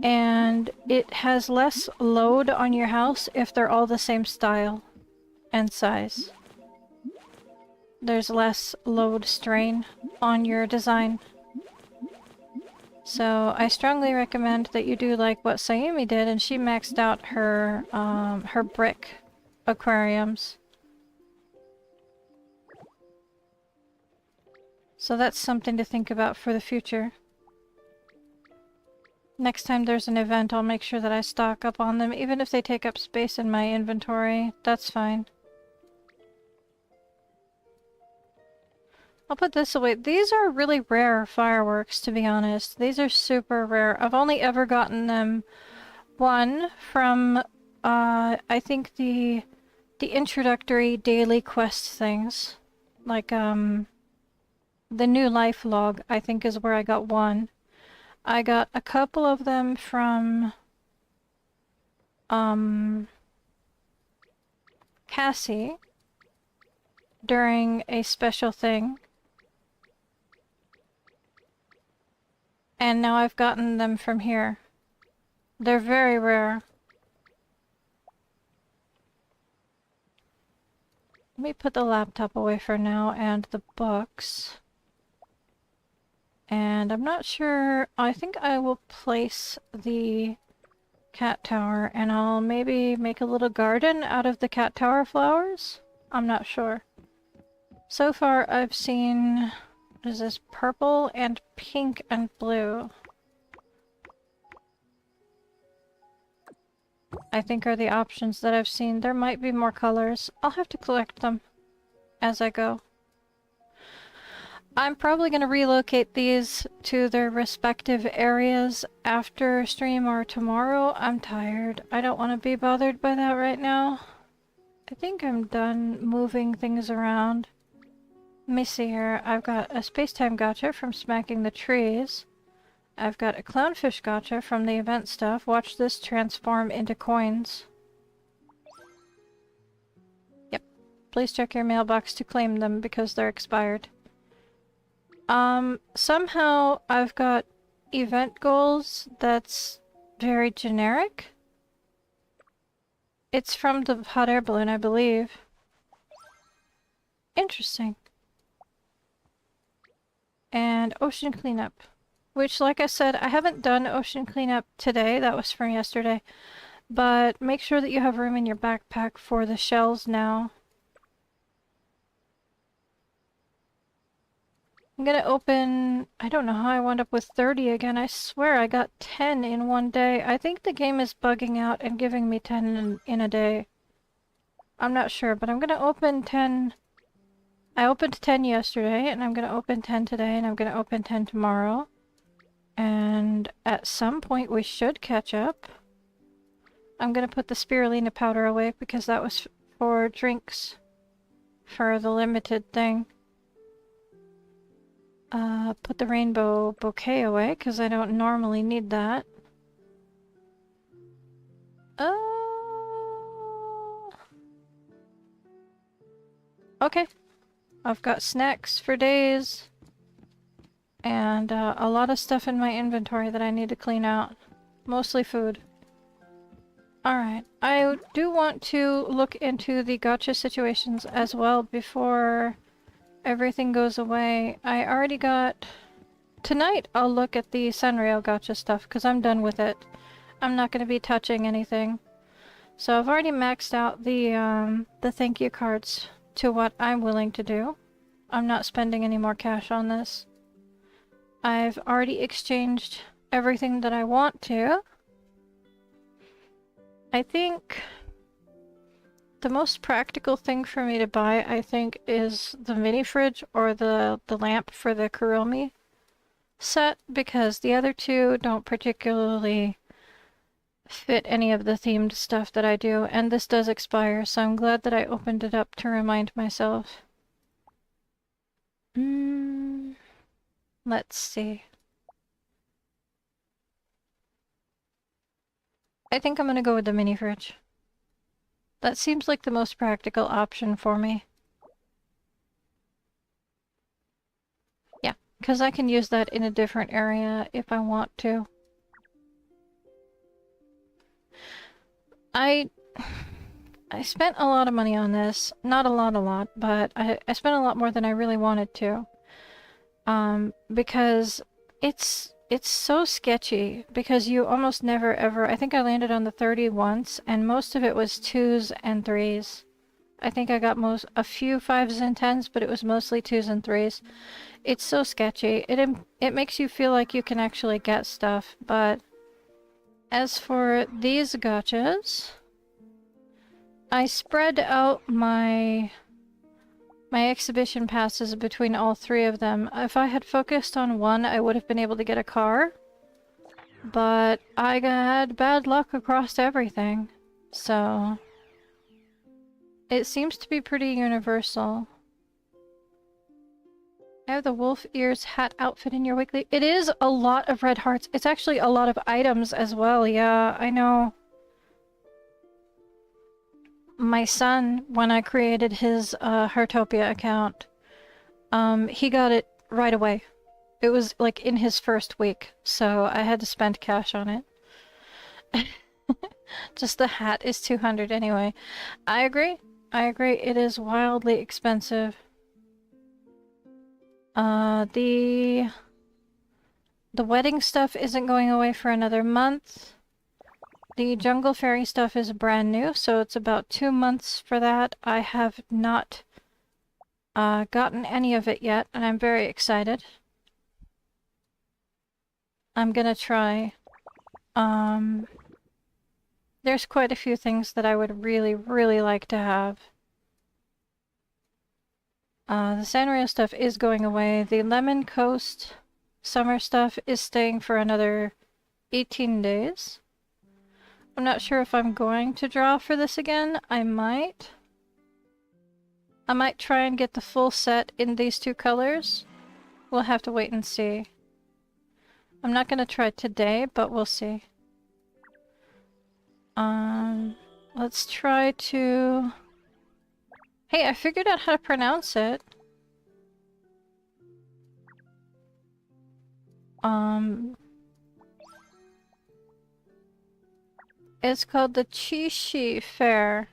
Speaker 1: And it has less load on your house if they're all the same style and size. There's less load strain on your design. So I strongly recommend that you do like what Sayumi did, and she maxed out her brick aquariums. So that's something to think about for the future. Next time there's an event, I'll make sure that I stock up on them, even if they take up space in my inventory. That's fine. I'll put this away. These are really rare fireworks, to be honest. These are super rare. I've only ever gotten them one from, I think the introductory daily quest things. Like, the new life log, I think, is where I got one. I got a couple of them from, Cassie during a special thing. And now I've gotten them from here. They're very rare. Let me put the laptop away for now and the books. And I'm not sure, I think I will place the cat tower and I'll maybe make a little garden out of the cat tower flowers? I'm not sure. So far I've seen, what is this, purple and pink and blue. I think are the options that I've seen. There might be more colors. I'll have to collect them as I go. I'm probably going to relocate these to their respective areas after stream or tomorrow. I'm tired. I don't want to be bothered by that right now. I think I'm done moving things around. Let me see here. I've got a space-time gotcha from smacking the trees. I've got a clownfish gotcha from the event stuff. Watch this transform into coins. Yep. Please check your mailbox to claim them because they're expired. Somehow I've got event goals that's very generic. It's from the hot air balloon, I believe. Interesting. And ocean cleanup. Which, like I said, I haven't done ocean cleanup today. That was from yesterday. But make sure that you have room in your backpack for the shells now. I'm gonna open... I don't know how I wound up with 30 again. I swear I got 10 in one day. I think the game is bugging out and giving me 10 in a day. I'm not sure, but I'm gonna open 10... I opened 10 yesterday, and I'm gonna open 10 today, and I'm gonna open 10 tomorrow. And at some point we should catch up. I'm gonna put the spirulina powder away because that was for drinks. For the limited thing. Put the rainbow bouquet away because I don't normally need that. Okay. I've got snacks for days. And a lot of stuff in my inventory that I need to clean out. Mostly food. Alright. I do want to look into the gacha situations as well before everything goes away. I already got... Tonight I'll look at the Sanrio gacha stuff because I'm done with it. I'm not going to be touching anything. So I've already maxed out the thank you cards to what I'm willing to do. I'm not spending any more cash on this. I've already exchanged everything that I want to. I think the most practical thing for me to buy, I think, is the mini fridge or the lamp for the Kuromi set, because the other two don't particularly fit any of the themed stuff that I do, and this does expire, so I'm glad that I opened it up to remind myself. Let's see. I think I'm gonna go with the mini fridge. That seems like the most practical option for me. Yeah, because I can use that in a different area if I want to. I spent a lot of money on this. Not a lot, but I spent a lot more than I really wanted to. Because it's so sketchy, because you almost never ever... I think I landed on the 30 once, and most of it was 2s and 3s. I think I got a few 5s and 10s, but it was mostly 2s and 3s. It's so sketchy. It makes you feel like you can actually get stuff, but... As for these gachas, I spread out my exhibition passes between all three of them. If I had focused on one, I would have been able to get a car. But I had bad luck across everything. So it seems to be pretty universal. I have the wolf ears hat outfit in your weekly. It is a lot of red hearts. It's actually a lot of items as well. Yeah, I know. My son, when I created his Heartopia account, he got it right away. It was like in his first week, so I had to spend cash on it. Just the hat is 200 anyway. I agree. I agree. It is wildly expensive. The wedding stuff isn't going away for another month. The Jungle Fairy stuff is brand new, so it's about 2 months for that. I have not gotten any of it yet, and I'm very excited. I'm gonna try. There's quite a few things that I would really, really like to have. The Sanrio stuff is going away. The Lemon Coast summer stuff is staying for another 18 days. I'm not sure if I'm going to draw for this again. I might try and get the full set in these two colors. We'll have to wait and see. I'm not going to try today, but we'll see. Let's try to... Hey, I figured out how to pronounce it. It's called the Chishi Fair.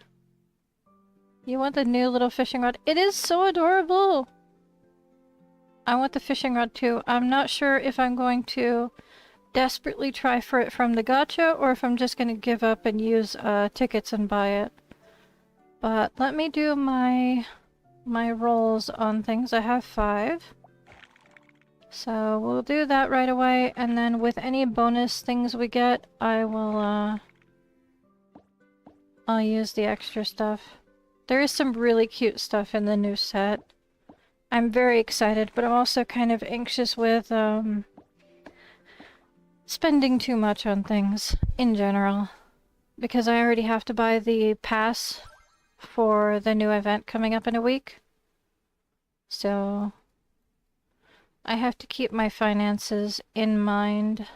Speaker 1: You want the new little fishing rod? It is so adorable! I want the fishing rod too. I'm not sure if I'm going to desperately try for it from the gacha or if I'm just going to give up and use tickets and buy it. But let me do my rolls on things. I have 5. So we'll do that right away, and then with any bonus things we get, I'll use the extra stuff. There is some really cute stuff in the new set. I'm very excited, but I'm also kind of anxious with spending too much on things in general. Because I already have to buy the pass for the new event coming up in a week. So I have to keep my finances in mind.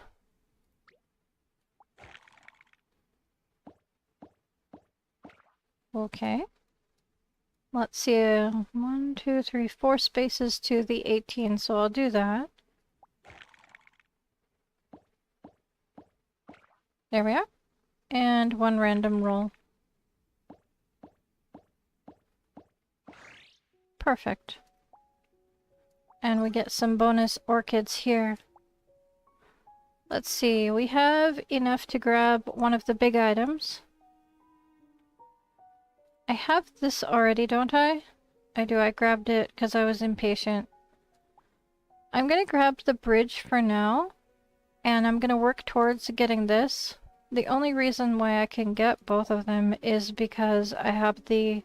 Speaker 1: Okay. Let's see, 1, 2, 3, 4 spaces to the 18, so I'll do that. There we are. And 1 random roll. Perfect. And we get some bonus orchids here. Let's see, we have enough to grab one of the big items. I have this already, don't I? I do, I grabbed it because I was impatient. I'm gonna grab the bridge for now, and I'm gonna work towards getting this. The only reason why I can get both of them is because I have the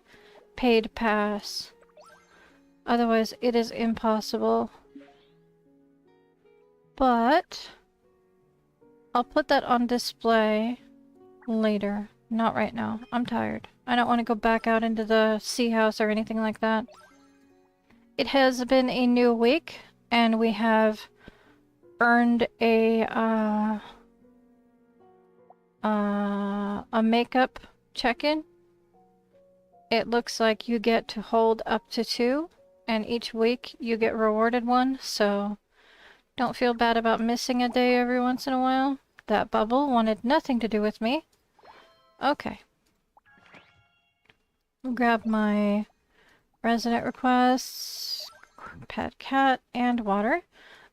Speaker 1: paid pass. Otherwise, it is impossible. But I'll put that on display later. Not right now. I'm tired. I don't want to go back out into the sea house or anything like that. It has been a new week, and we have earned a makeup check-in. It looks like you get to hold up to 2, and each week you get rewarded 1, so don't feel bad about missing a day every once in a while. That bubble wanted nothing to do with me. Okay. I'll grab my resident requests, pet cat, and water.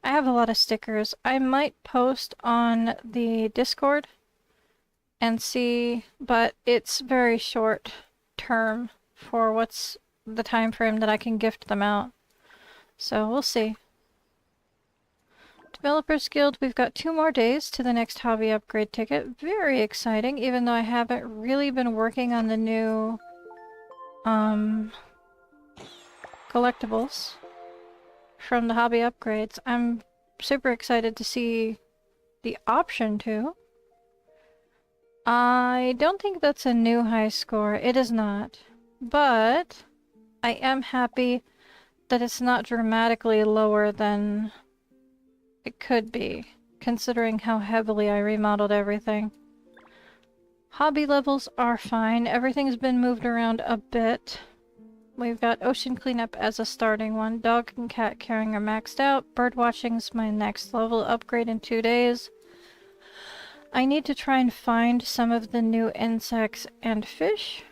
Speaker 1: I have a lot of stickers. I might post on the Discord and see, but it's very short term for what's the time frame that I can gift them out. So we'll see. Developers Guild, we've got 2 more days to the next hobby upgrade ticket. Very exciting, even though I haven't really been working on the new collectibles from the hobby upgrades. I'm super excited to see the option to. I don't think that's a new high score. It is not. But I am happy that it's not dramatically lower than it could be, considering how heavily I remodeled everything. Hobby levels are fine. Everything's been moved around a bit. We've got ocean cleanup as a starting one. Dog and cat caring are maxed out. Bird watching's my next level upgrade in 2 days. I need to try and find some of the new insects and fish.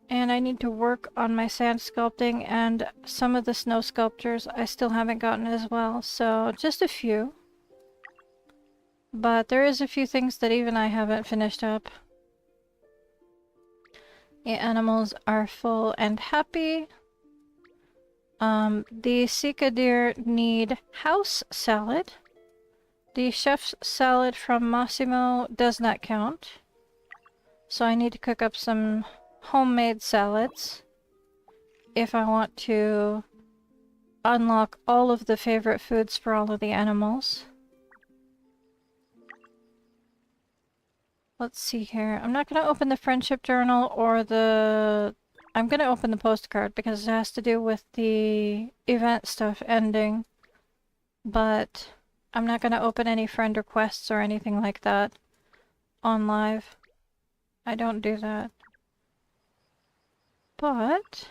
Speaker 1: And I need to work on my sand sculpting, and some of the snow sculptures I still haven't gotten as well. So just a few. But there is a few things that even I haven't finished up. The animals are full and happy. The Sika deer need house salad. The chef's salad from Massimo does not count. So I need to cook up some homemade salads if I want to unlock all of the favorite foods for all of the animals. Let's see here. I'm not going to open the friendship journal or the... I'm going to open the postcard because it has to do with the event stuff ending. But I'm not going to open any friend requests or anything like that on live. I don't do that. But...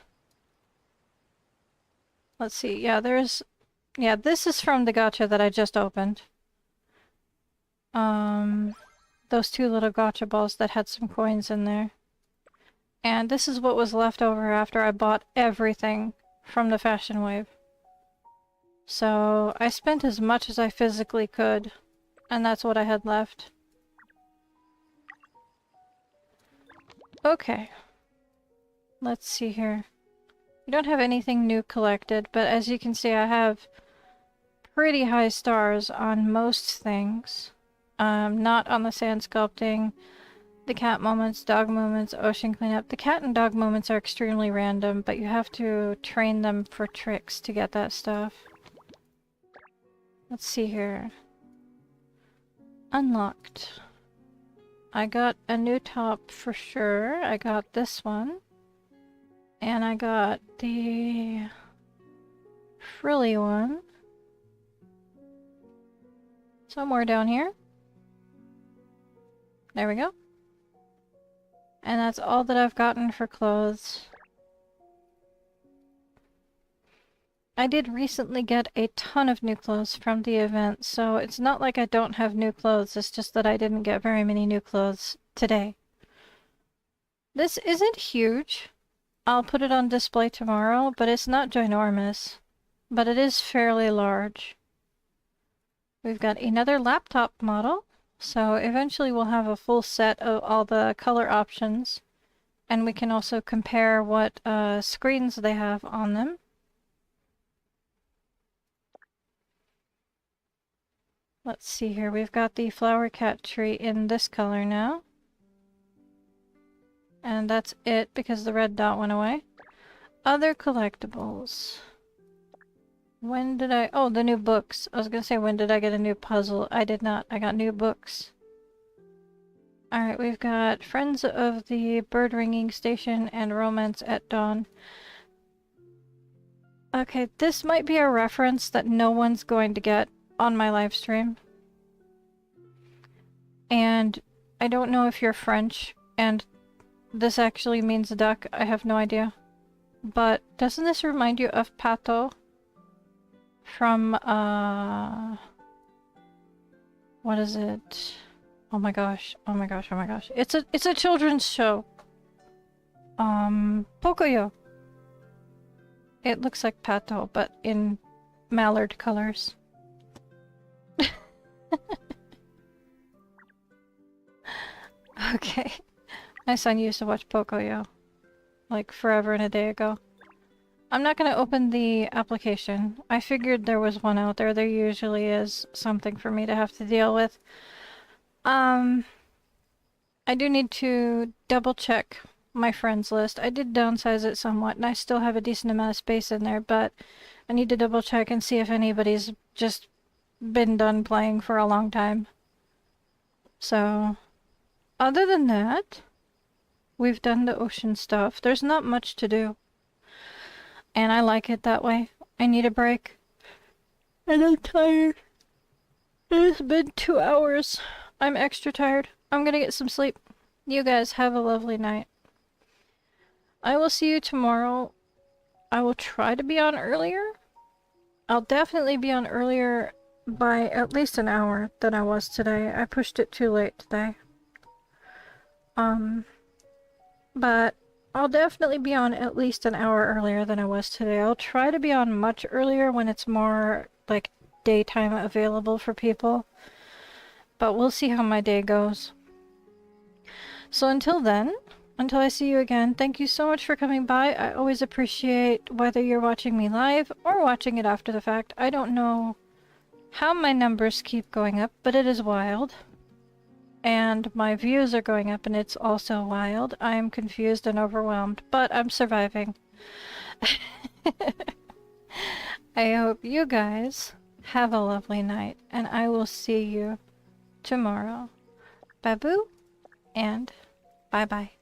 Speaker 1: let's see. Yeah, there's... yeah, this is from the gacha that I just opened. Those two little gacha balls that had some coins in there. And this is what was left over after I bought everything from the fashion wave. So I spent as much as I physically could, and that's what I had left. Okay. Let's see here. We don't have anything new collected, but as you can see I have pretty high stars on most things. Not on the sand sculpting, the cat moments, dog moments, ocean cleanup. The cat and dog moments are extremely random, but you have to train them for tricks to get that stuff. Let's see here. Unlocked. I got a new top for sure. I got this one. And I got the frilly one. Somewhere down here. There we go. And that's all that I've gotten for clothes. I did recently get a ton of new clothes from the event, so it's not like I don't have new clothes, it's just that I didn't get very many new clothes today. This isn't huge. I'll put it on display tomorrow, but it's not ginormous. But it is fairly large. We've got another laptop model. So eventually we'll have a full set of all the color options, and we can also compare what screens they have on them. Let's see here, we've got the flower cat tree in this color now. And that's it because the red dot went away. Other collectibles. When did I... oh, the new books. I was gonna say, when did I get a new puzzle? I did not. I got new books. Alright, we've got Friends of the Bird Ringing Station and Romance at Dawn. Okay, this might be a reference that no one's going to get on my live stream. And I don't know if you're French, and this actually means duck. I have no idea. But doesn't this remind you of Pato? From, what is it? Oh my gosh, oh my gosh, oh my gosh. It's a children's show. Pocoyo. It looks like Pato, but in mallard colors. Okay. My son used to watch Pocoyo. Like forever and a day ago. I'm not going to open the application. I figured there was one out there. There usually is something for me to have to deal with. I do need to double check my friends list. I did downsize it somewhat, and I still have a decent amount of space in there, but I need to double check and see if anybody's just been done playing for a long time. So, other than that, we've done the ocean stuff. There's not much to do. And I like it that way. I need a break. And I'm tired. It's been 2 hours. I'm extra tired. I'm gonna get some sleep. You guys have a lovely night. I will see you tomorrow. I will try to be on earlier. I'll definitely be on earlier by at least an hour than I was today. I pushed it too late today. But I'll definitely be on at least an hour earlier than I was today. I'll try to be on much earlier when it's more, like, daytime available for people. But we'll see how my day goes. So until then, until I see you again, thank you so much for coming by. I always appreciate whether you're watching me live or watching it after the fact. I don't know how my numbers keep going up, but it is wild. And my views are going up, and it's also wild. I am confused and overwhelmed, but I'm surviving. I hope you guys have a lovely night, and I will see you tomorrow. Babu, and bye-bye.